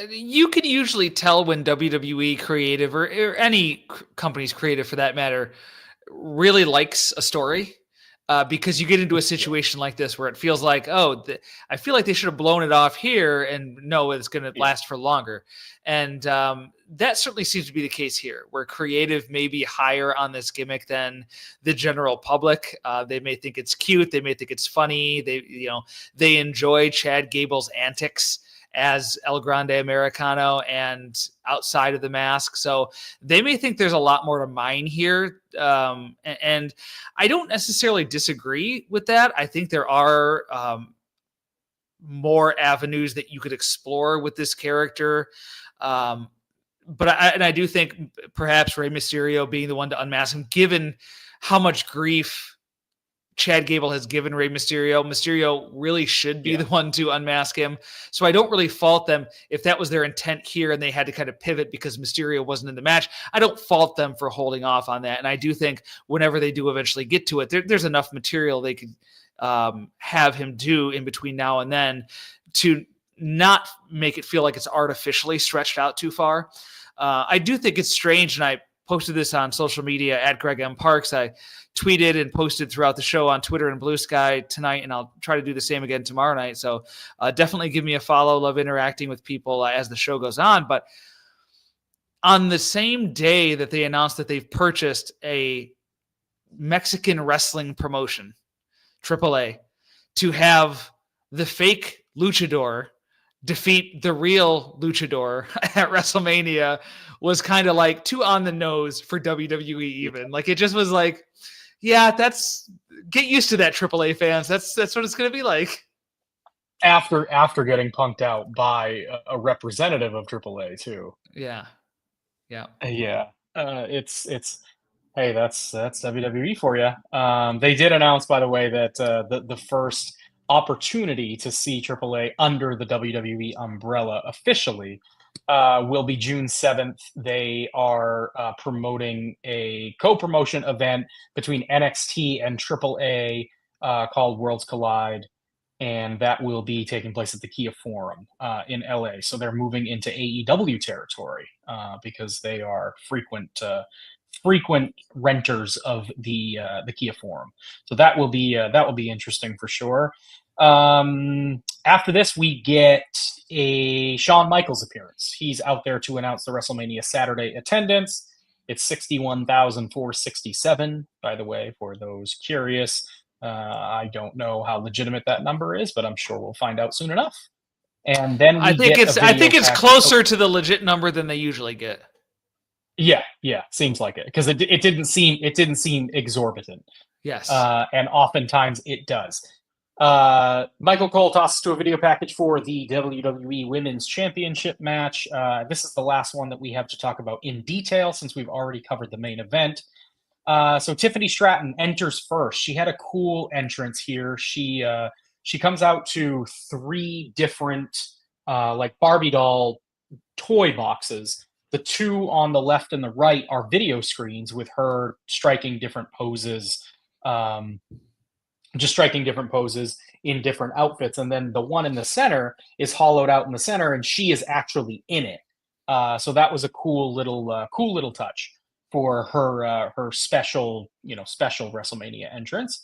You can usually tell when WWE creative or any company's creative for that matter really likes a story. because you get into a situation like this where it feels like, I feel like they should have blown it off here, and no, it's going to last for longer. And that certainly seems to be the case here, where creative may be higher on this gimmick than the general public. They may think it's cute. They may think it's funny. They enjoy Chad Gable's antics as El Grande Americano and outside of the mask. So they may think there's a lot more to mine here. And I don't necessarily disagree with that. I think there are more avenues that you could explore with this character. But I do think perhaps Rey Mysterio being the one to unmask him, given how much grief Chad Gable has given Rey Mysterio. Mysterio really should be the one to unmask him. So I don't really fault them if that was their intent here and they had to kind of pivot because Mysterio wasn't in the match. I don't fault them for holding off on that. And I do think whenever they do eventually get to it, there's enough material they could have him do in between now and then to not make it feel like it's artificially stretched out too far. I do think it's strange, and I posted this on social media at Greg M. Parks. I tweeted and posted throughout the show on Twitter and Blue Sky tonight, and I'll try to do the same again tomorrow night. So definitely give me a follow. Love interacting with people as the show goes on. But on the same day that they announced that they've purchased a Mexican wrestling promotion, AAA, to have the fake luchador defeat the real luchador at WrestleMania was kind of like too on the nose for WWE even. Like, it just was like, yeah, get used to that, AAA fans. That's what it's going to be like. After getting punked out by a representative of AAA too. Yeah. It's hey, that's WWE for you. They did announce, by the way, that the first opportunity to see AAA under the WWE umbrella officially will be June 7th. They are promoting a co-promotion event between NXT and AAA called Worlds Collide, and that will be taking place at the Kia Forum in LA. So they're moving into AEW territory because they are frequent renters of the Kia Forum. So that will be interesting for sure. After this, we get a Shawn Michaels appearance. He's out there to announce the WrestleMania Saturday attendance. It's 61,467, by the way, for those curious. I don't know how legitimate that number is, but I'm sure we'll find out soon enough. And then I think it's closer to the legit number than they usually get. Yeah, seems like it, because it didn't seem exorbitant. Yes, and oftentimes it does. Michael Cole tosses to a video package for the WWE Women's Championship match. This is the last one that we have to talk about in detail since we've already covered the main event. So Tiffany Stratton enters first. She had a cool entrance here. She comes out to 3 different like Barbie doll toy boxes. The 2 on the left and the right are video screens with her striking different poses. Just striking different poses in different outfits. And then the one in the center is hollowed out in the center, and she is actually in it. So that was a cool little touch for her special WrestleMania entrance.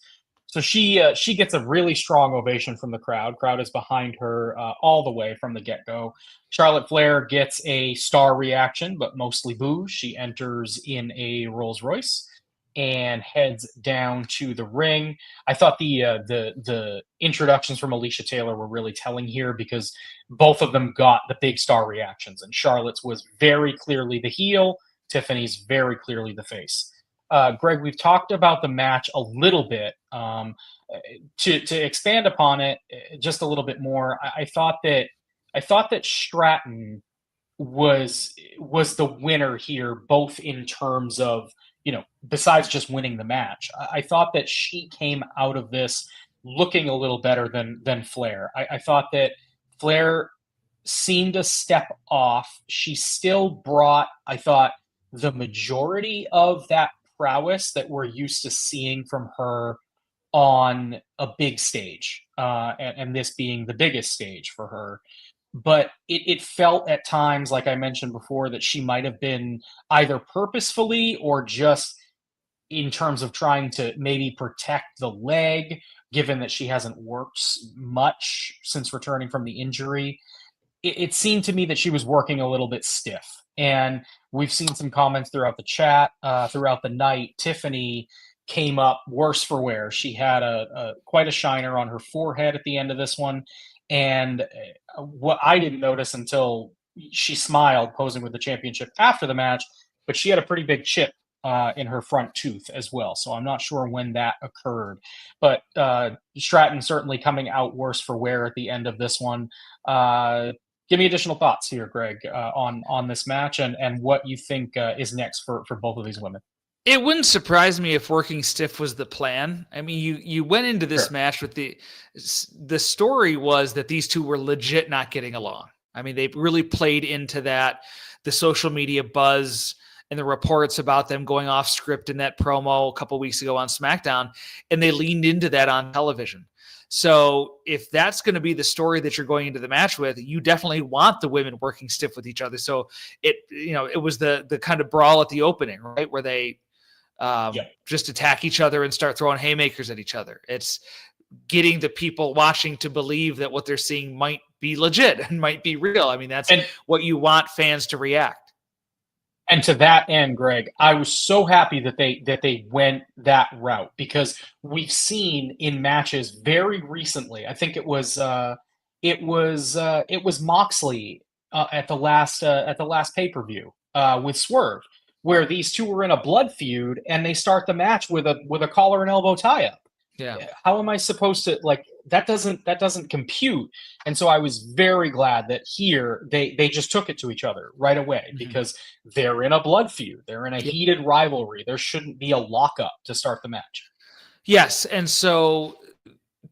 So she gets a really strong ovation from the crowd. Crowd is behind her all the way from the get-go. Charlotte Flair gets a star reaction, but mostly boos. She enters in a Rolls Royce and heads down to the ring. I thought the introductions from Alicia Taylor were really telling here because both of them got the big star reactions, and Charlotte's was very clearly the heel. Tiffany's very clearly the face. Greg, we've talked about the match a little bit. To expand upon it just a little bit more, I thought that Stratton was the winner here, both in terms of, besides just winning the match. I thought that she came out of this looking a little better than Flair. I thought that Flair seemed a step off. She still brought, I thought, the majority of that prowess that we're used to seeing from her on a big stage, and this being the biggest stage for her. But it felt at times, like I mentioned before, that she might have been either purposefully or just in terms of trying to maybe protect the leg, given that she hasn't worked much since returning from the injury. It seemed to me that she was working a little bit stiff. And we've seen some comments throughout the chat, throughout the night. Tiffany came up worse for wear. She had quite a shiner on her forehead at the end of this one. And what I didn't notice until she smiled posing with the championship after the match, but she had a pretty big chip in her front tooth as well. So I'm not sure when that occurred. But Stratton certainly coming out worse for wear at the end of this one. Give me additional thoughts here, Greg, on this match and what you think is next for both of these women. It wouldn't surprise me if working stiff was the plan. I mean, you went into this match with the story was that these two were legit not getting along. I mean, they really played into that, the social media buzz and the reports about them going off script in that promo a couple weeks ago on SmackDown, and they leaned into that on television. So if that's going to be the story that you're going into the match with, you definitely want the women working stiff with each other. So it was the kind of brawl at the opening, right? Where they just attack each other and start throwing haymakers at each other. It's getting the people watching to believe that what they're seeing might be legit and might be real. I mean, that's what you want fans to react. And to that end, Greg, I was so happy that they went that route, because we've seen in matches very recently. I think it was Moxley at the last pay-per-view with Swerve, where these two were in a blood feud and they start the match with a collar and elbow tie-up. Yeah. How am I supposed to, like, that doesn't compute? And so I was very glad that here they just took it to each other right away, because they're in a blood feud. They're in a heated rivalry. There shouldn't be a lockup to start the match. Yes. And so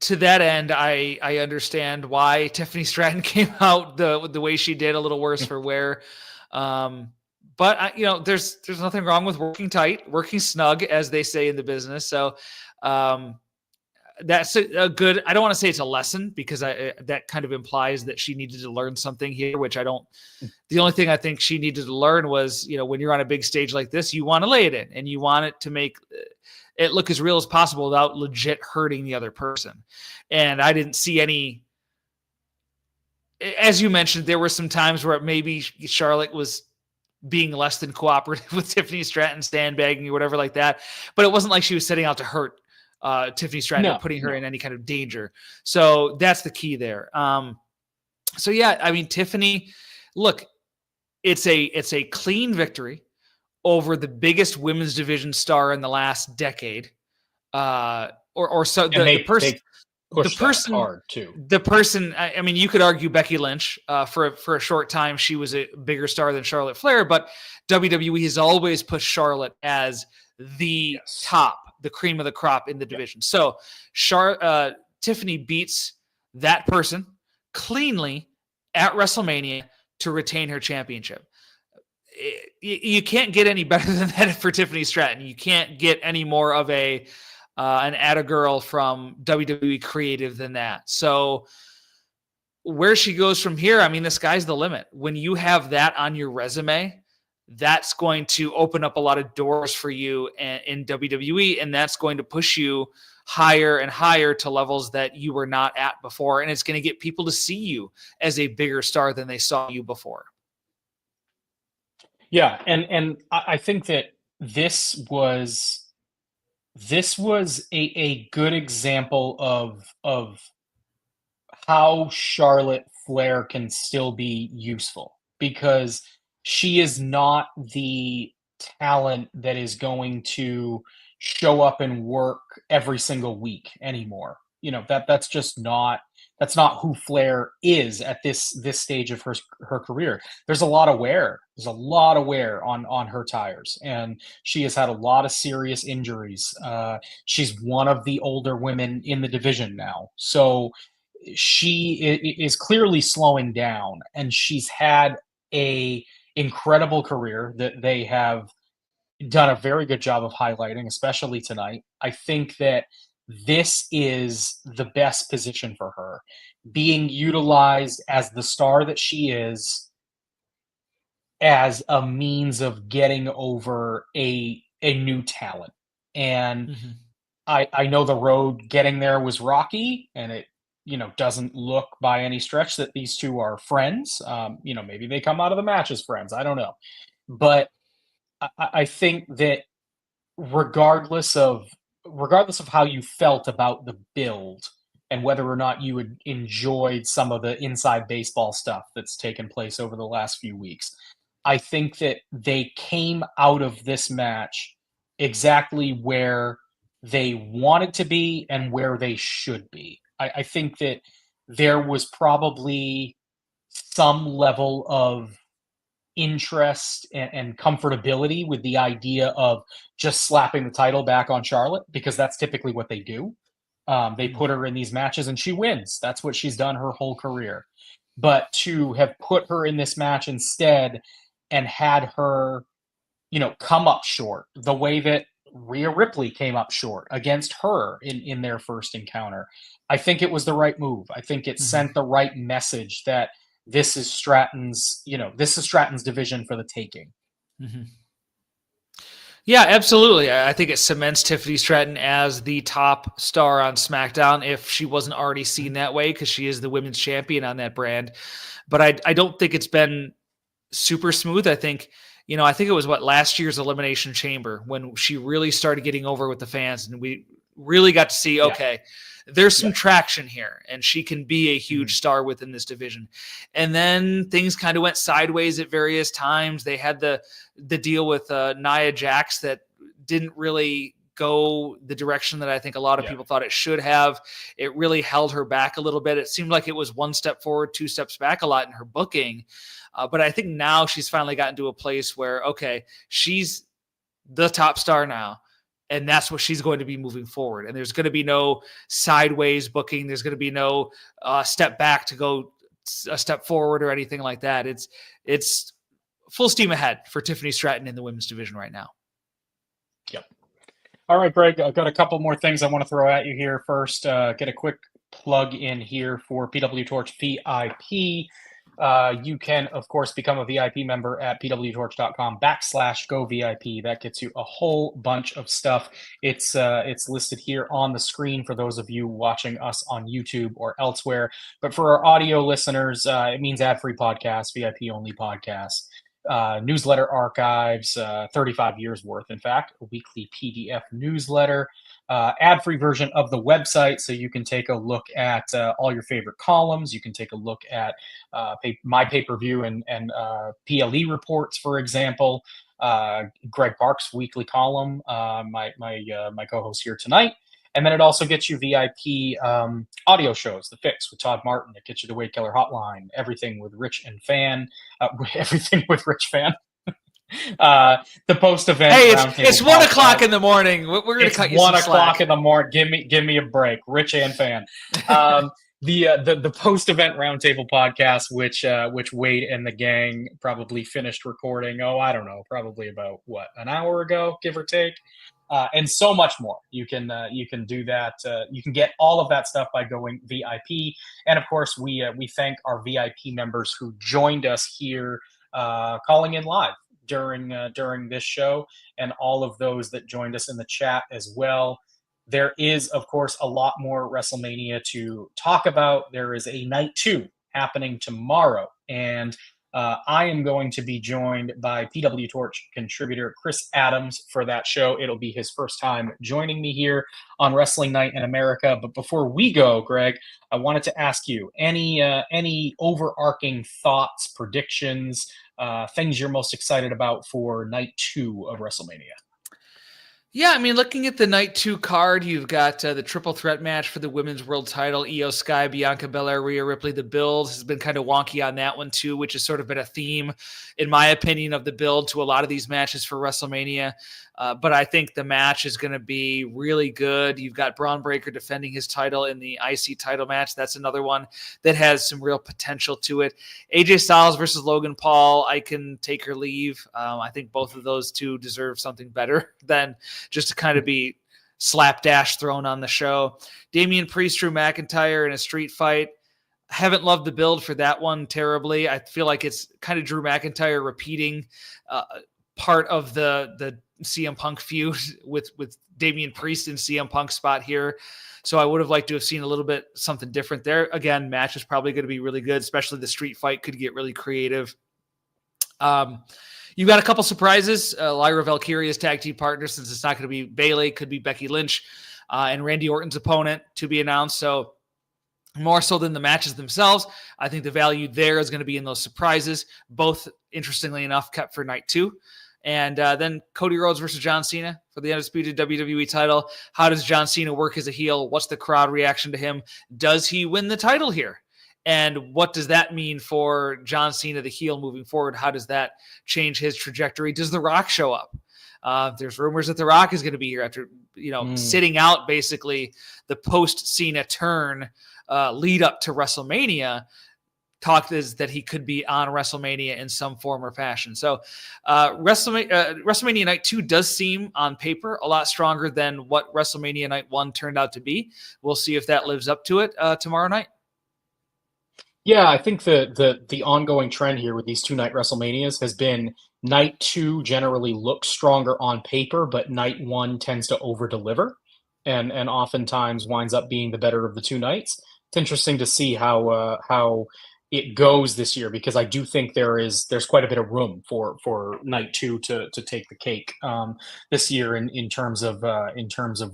to that end, I understand why Tiffany Stratton came out the way she did, a little worse for wear. But there's nothing wrong with working tight, working snug, as they say in the business. So, that's a good, I don't want to say it's a lesson, because that kind of implies that she needed to learn something here, which I don't. The only thing I think she needed to learn was, when you're on a big stage like this, you want to lay it in and you want it to make it look as real as possible without legit hurting the other person. And I didn't see any, as you mentioned, there were some times where maybe Charlotte was being less than cooperative with Tiffany Stratton, sandbagging or whatever like that. But it wasn't like she was setting out to hurt Tiffany Stratton or putting her in any kind of danger. So that's the key there. So yeah, I mean, Tiffany, look, it's a clean victory over the biggest women's division star in the last decade. Or so the person hard too. The person, I mean, you could argue Becky Lynch for a short time. She was a bigger star than Charlotte Flair, but WWE has always pushed Charlotte as the top, the cream of the crop in the division. So Tiffany beats that person cleanly at WrestleMania to retain her championship. You can't get any better than that for Tiffany Stratton. You can't get any more of an atta-girl from WWE creative than that. So where she goes from here, I mean, the sky's the limit. When you have that on your resume, that's going to open up a lot of doors for you in WWE, and that's going to push you higher and higher to levels that you were not at before, and it's going to get people to see you as a bigger star than they saw you before. Yeah, and I think that this was a good example of how Charlotte Flair can still be useful, because she is not the talent that is going to show up and work every single week anymore. That's just not who Flair is at this stage of her career. There's a lot of wear. There's a lot of wear on her tires, and she has had a lot of serious injuries. She's one of the older women in the division now, so she is clearly slowing down, and she's had a incredible career that they have done a very good job of highlighting, especially tonight. I think that this is the best position for her, being utilized as the star that she is, as a means of getting over a new talent. And Mm-hmm. I know the road getting there was rocky, and it, doesn't look by any stretch that these two are friends. Maybe they come out of the match as friends. I don't know. But I think that regardless of how you felt about the build and whether or not you had enjoyed some of the inside baseball stuff that's taken place over the last few weeks, I think that they came out of this match exactly where they wanted to be and where they should be. I think that there was probably some level of interest and comfortability with the idea of just slapping the title back on Charlotte, because that's typically what they do. They put her in these matches and she wins. That's what she's done her whole career. But to have put her in this match instead and had her, come up short the way that Rhea Ripley came up short against her in their first encounter, I think it was the right move. I think it sent the right message that this is Stratton's division for the taking. Mm-hmm. Yeah, absolutely. I think it cements Tiffany Stratton as the top star on SmackDown if she wasn't already seen that way, because she is the women's champion on that brand. But I don't think it's been super smooth. I think it was last year's Elimination Chamber when she really started getting over with the fans, and we really got to see, okay, there's some traction here, and she can be a huge star within this division. And then things kind of went sideways at various times. They had the deal with Nia Jax that didn't really go the direction that I think a lot of people thought it should have. It really held her back a little bit. It seemed like it was one step forward, two steps back a lot in her booking. But I think now she's finally gotten to a place where, okay, she's the top star now, and that's what she's going to be moving forward. And there's going to be no sideways booking. There's going to be no step back to go a step forward or anything like that. It's full steam ahead for Tiffany Stratton in the women's division right now. Yep. All right, Greg, I've got a couple more things I want to throw at you here. First, get a quick plug in here for pwtorch VIP. You can, of course, become a VIP member at pwtorch.com/go-VIP. That gets you a whole bunch of stuff. It's listed here on the screen for those of you watching us on YouTube or elsewhere. But for our audio listeners, it means ad-free podcasts, VIP-only podcasts, newsletter archives, 35 years worth, in fact, a weekly PDF newsletter, ad-free version of the website, so you can take a look at all your favorite columns. You can take a look at my pay-per-view and PLE reports, for example. Greg Parks' weekly column, my co-host here tonight. And then it also gets you VIP audio shows, The Fix with Todd Martin, that gets you the Wade Keller Hotline, Everything with Rich and Fan, Everything with Rich Fan. The post-event. Hey, it's 1 o'clock in the morning. We're going to cut you some slack. 1 o'clock in the morning. Give me a break, Rich and Fan. The post-event roundtable podcast, which Wade and the gang probably finished recording. I don't know, probably about an hour ago, give or take. And so much more. You can do that. You can get all of that stuff by going VIP. And of course, we thank our VIP members who joined us here, calling in live during this show, and all of those that joined us in the chat as well. There is, of course, a lot more WrestleMania to talk about. There is a night 2 happening tomorrow, and I am going to be joined by pwtorch contributor Chris Adams for that show. It'll be his first time joining me here on Wrestling Night in America. But before we go, Greg, I wanted to ask you any overarching thoughts, predictions, things you're most excited about for night 2 of WrestleMania. Yeah, I mean, looking at the night 2 card, you've got the triple threat match for the women's world title, Io Sky, Bianca Belair, Rhea Ripley. The build has been kind of wonky on that one too, which has sort of been a theme, in my opinion, of the build to a lot of these matches for WrestleMania. But I think the match is going to be really good. You've got Braun Breaker defending his title in the IC title match. That's another one that has some real potential to it. AJ Styles versus Logan Paul, I can take or leave. I think both of those two deserve something better than just to kind of be slapdash thrown on the show. Damian Priest, Drew McIntyre in a street fight. Haven't loved the build for that one terribly. I feel like it's kind of Drew McIntyre repeating part of the CM Punk feud with Damian Priest in CM Punk's spot here. So I would have liked to have seen a little bit something different there. Again, match is probably going to be really good, especially the street fight could get really creative. You've got a couple surprises. Lyra Valkyria's tag team partner, since it's not going to be Bayley, could be Becky Lynch and Randy Orton's opponent to be announced. So more so than the matches themselves, I think the value there is going to be in those surprises, both, interestingly enough, kept for night 2. And then Cody Rhodes versus John Cena for the undisputed WWE title. How does John Cena work as a heel? What's the crowd reaction to him? Does he win the title here? And what does that mean for John Cena, the heel, moving forward? How does that change his trajectory? Does The Rock show up? There's rumors that The Rock is going to be here after, sitting out basically the post-Cena turn lead up to WrestleMania. Talk is that he could be on WrestleMania in some form or fashion. So WrestleMania Night 2 does seem on paper a lot stronger than what WrestleMania Night 1 turned out to be. We'll see if that lives up to it tomorrow night. Yeah, I think the ongoing trend here with these 2-night WrestleManias has been night 2 generally looks stronger on paper, but night 1 tends to over-deliver and oftentimes winds up being the better of the 2 nights. It's interesting to see how it goes this year, because I do think there's quite a bit of room for night 2 to take the cake this year in terms of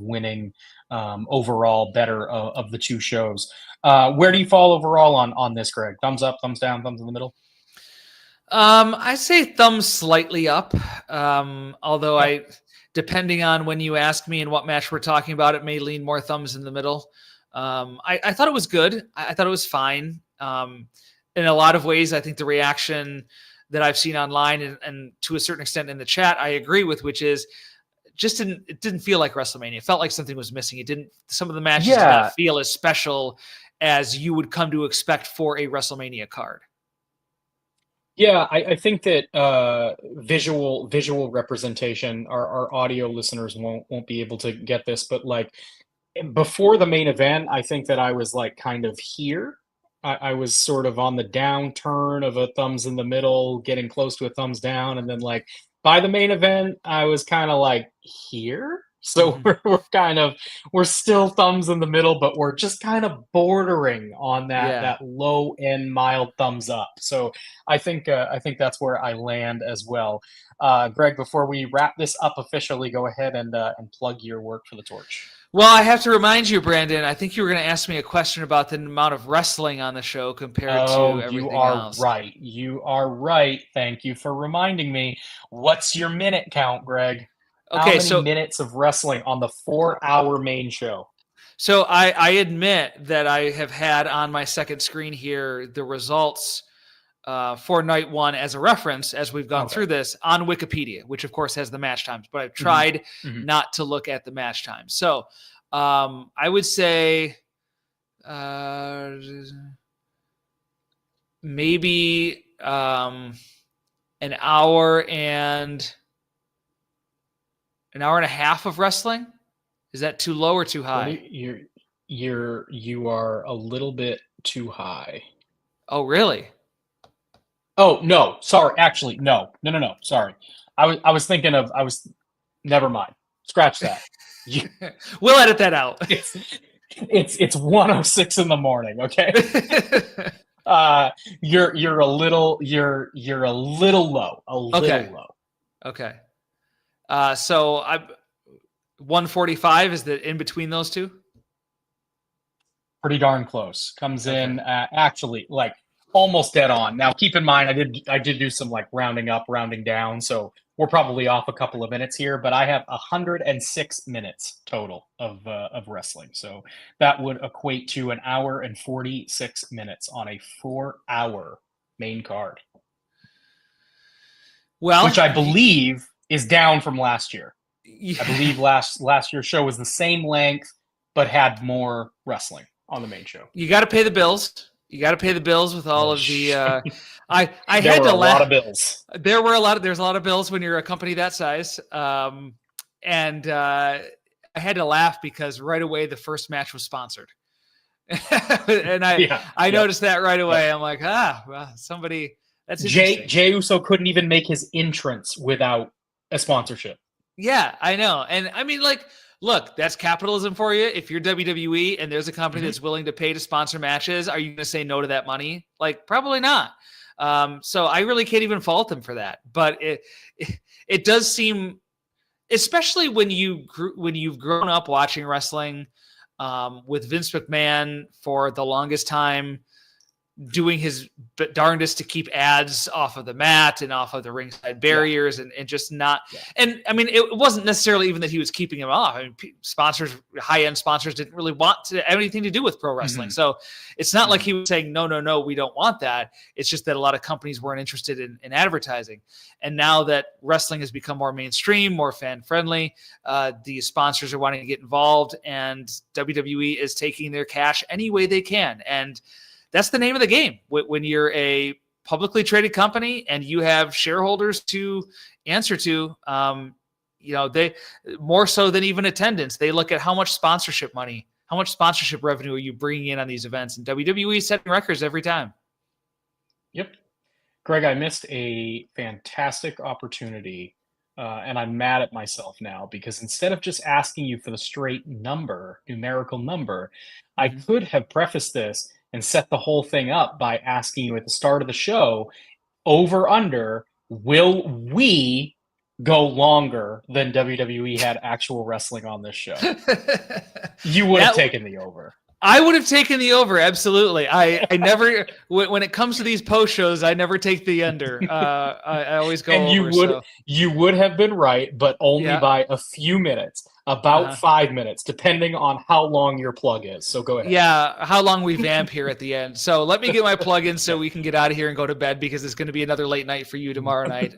winning overall better of the 2 shows. Where do you fall overall on this, Greg? Thumbs up, thumbs down, thumbs in the middle? I say thumbs slightly up. Although depending on when you ask me and what match we're talking about, it may lean more thumbs in the middle. I thought it was good. I thought it was fine. In a lot of ways, I think the reaction that I've seen online and to a certain extent in the chat, I agree with, which is it didn't feel like WrestleMania. It felt like something was missing. Some of the matches did not feel as special as you would come to expect for a WrestleMania card. Yeah, I think that visual representation, our audio listeners won't be able to get this, but like before the main event, I think that I was like kind of here. I was sort of on the downturn of a thumbs in the middle, getting close to a thumbs down, and then like by the main event, I was kind of like here. So we're still thumbs in the middle, but we're just kind of bordering on that low end mild thumbs up. So I think that's where I land as well. Greg, before we wrap this up officially, go ahead and plug your work for the Torch. Well, I have to remind you, Brandon, I think you were going to ask me a question about the amount of wrestling on the show compared to everything else. Right. You are right. Thank you for reminding me. What's your minute count, Greg? Okay, How many minutes of wrestling on the 4-hour main show? So I admit that I have had on my second screen here the results for night 1 as a reference as we've gone through this on Wikipedia, which of course has the match times, but I've tried not to look at the match times. So I would say maybe an hour and a half of wrestling. Is that too low or too high? You are a little bit too high. Oh, really? Oh, no, sorry. Actually, no. Sorry. I was thinking never mind. Scratch that. We'll edit that out. It's 1:06 in the morning. Okay. You're a little low. Low. Okay. So 145 is the in between those two? Pretty darn close. Comes in actually like almost dead on. Now keep in mind I did do some like rounding up, rounding down, so we're probably off a couple of minutes here, but I have 106 minutes total of wrestling. So that would equate to 1 hour and 46 minutes on a 4-hour main card. Well, which I believe is down from last year. I believe last year's show was the same length, but had more wrestling on the main show. You got to pay the bills. You got to pay the bills with all of the. I there had were to a lot of bills. There's a lot of bills when you're a company that size, and I had to laugh because right away the first match was sponsored, and I noticed that right away. I'm like, well, somebody. That's Jey Uso couldn't even make his entrance without a sponsorship. Yeah, I know. And I mean, like, look, that's capitalism for you. If you're WWE and there's a company that's willing to pay to sponsor matches, are you going to say no to that money? Like, probably not. So I really can't even fault them for that. But it does seem, especially when you've grown up watching wrestling with Vince McMahon for the longest time, doing his darndest to keep ads off of the mat and off of the ringside barriers and just not. Yeah. And I mean, it wasn't necessarily even that he was keeping them off. I mean, sponsors, high-end sponsors didn't really want to have anything to do with pro wrestling. So it's not like he was saying, no, we don't want that. It's just that a lot of companies weren't interested in advertising. And now that wrestling has become more mainstream, more fan-friendly, the sponsors are wanting to get involved, and WWE is taking their cash any way they can. And that's the name of the game. When you're a publicly traded company and you have shareholders to answer to, they more so than even attendance, they look at how much sponsorship money, how much sponsorship revenue are you bringing in on these events? And WWE is setting records every time. Yep. Greg, I missed a fantastic opportunity, and I'm mad at myself now because instead of just asking you for the straight numerical number, I could have prefaced this and set the whole thing up by asking you at the start of the show, over under, will we go longer than WWE had actual wrestling on this show? You would have taken the over. I would have taken the over, absolutely. I never, when it comes to these post shows, I never take the under. I always go over. You would have been right, but only by a few minutes, about 5 minutes, depending on how long your plug is. So go ahead. Yeah, how long we vamp here at the end. So let me get my plug in so we can get out of here and go to bed because it's going to be another late night for you tomorrow night.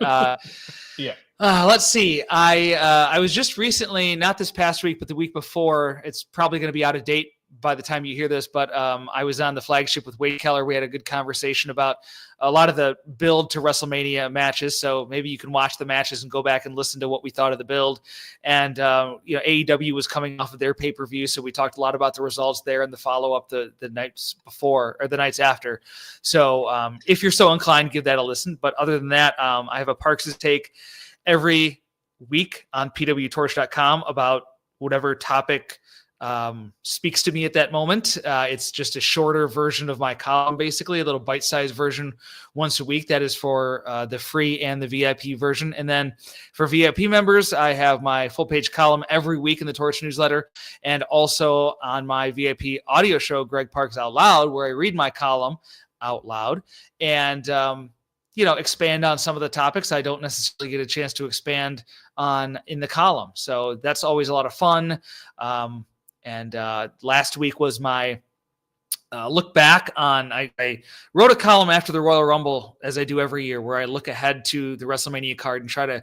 Yeah. Let's see. I was just recently, not this past week, but the week before. It's probably going to be out of date by the time you hear this, but I was on the flagship with Wade Keller. We had a good conversation about a lot of the build to WrestleMania matches. So maybe you can watch the matches and go back and listen to what we thought of the build. And AEW was coming off of their pay-per-view, so we talked a lot about the results there and the follow-up the nights before or the nights after. So if you're so inclined, give that a listen. But other than that, I have a Parks' take every week on pwtorch.com about whatever topic speaks to me at that moment. It's just a shorter version of my column, basically a little bite-sized version once a week. That is for the free and the VIP version. And then for VIP members, I have my full page column every week in the Torch newsletter, and also on my VIP audio show, Greg Parks Out Loud, where I read my column out loud and, expand on some of the topics I don't necessarily get a chance to expand on in the column. So that's always a lot of fun. And last week was my look back on, I wrote a column after the Royal Rumble, as I do every year, where I look ahead to the WrestleMania card and try to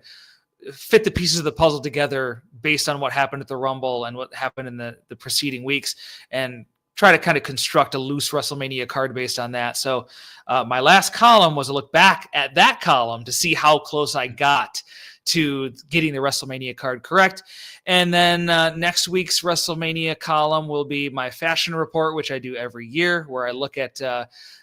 fit the pieces of the puzzle together based on what happened at the Rumble and what happened in the preceding weeks, and try to kind of construct a loose WrestleMania card based on that. So my last column was a look back at that column to see how close I got to getting the WrestleMania card correct. And then next week's WrestleMania column will be my fashion report, which I do every year, where I look at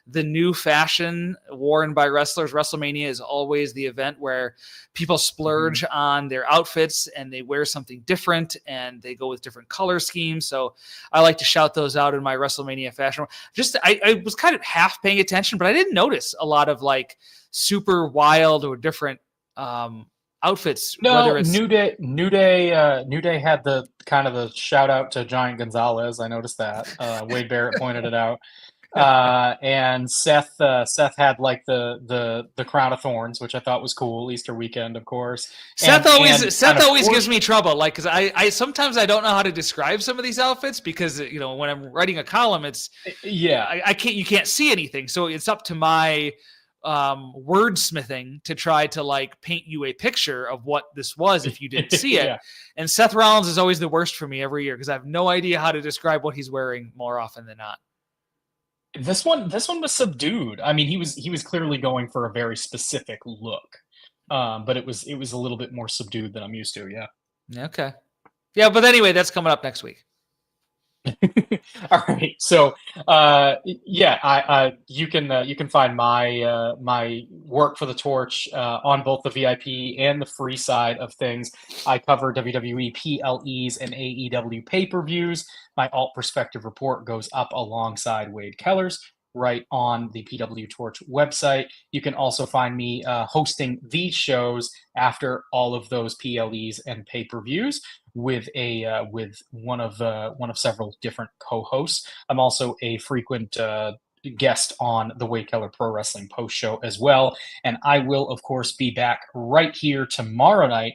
the new fashion worn by wrestlers. WrestleMania is always the event where people splurge on their outfits and they wear something different and they go with different color schemes. So I like to shout those out in my WrestleMania fashion. I was kind of half paying attention, but I didn't notice a lot of like super wild or different outfits. No, whether it's New Day had the kind of the shout out to Giant Gonzalez. I noticed that. Wade Barrett pointed it out. And Seth had like the crown of thorns, which I thought was cool. Easter weekend, of course. Seth always gives me trouble. Like, cause I sometimes I don't know how to describe some of these outfits because, when I'm writing a column, it's you can't see anything. So it's up to my wordsmithing to try to like paint you a picture of what this was if you didn't see it. Yeah. And Seth Rollins is always the worst for me every year because I have no idea how to describe what he's wearing more often than not. This one was subdued. I mean, he was clearly going for a very specific look, but it was a little bit more subdued than I'm used to. Yeah. Okay. Yeah, but anyway, that's coming up next week. All right. So, you can find my my work for the Torch on both the VIP and the free side of things. I cover WWE PLEs and AEW pay-per-views. My alt perspective report goes up alongside Wade Keller's right on the PW Torch website. You can also find me hosting these shows after all of those PLEs and pay-per-views with one of several different co-hosts. I'm also a frequent guest on the Wade Keller Pro Wrestling Post Show as well, and I will of course be back right here tomorrow night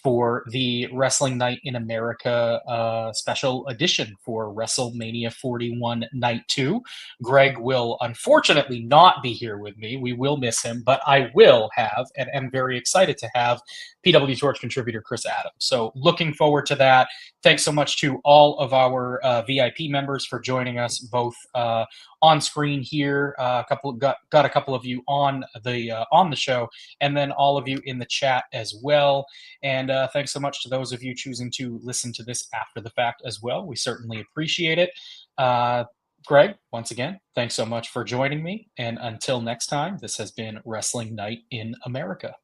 for the Wrestling Night in America special edition for WrestleMania 41 Night 2. Greg will unfortunately not be here with me. We will miss him, but I will have, and am very excited to have, PW Torch contributor Chris Adams. So looking forward to that. Thanks so much to all of our VIP members for joining us, both on screen here. Got a couple of you on the show, and then all of you in the chat as well. And thanks so much to those of you choosing to listen to this after the fact as well. We certainly appreciate it. Greg, once again, thanks so much for joining me. And until next time, this has been Wrestling Night in America.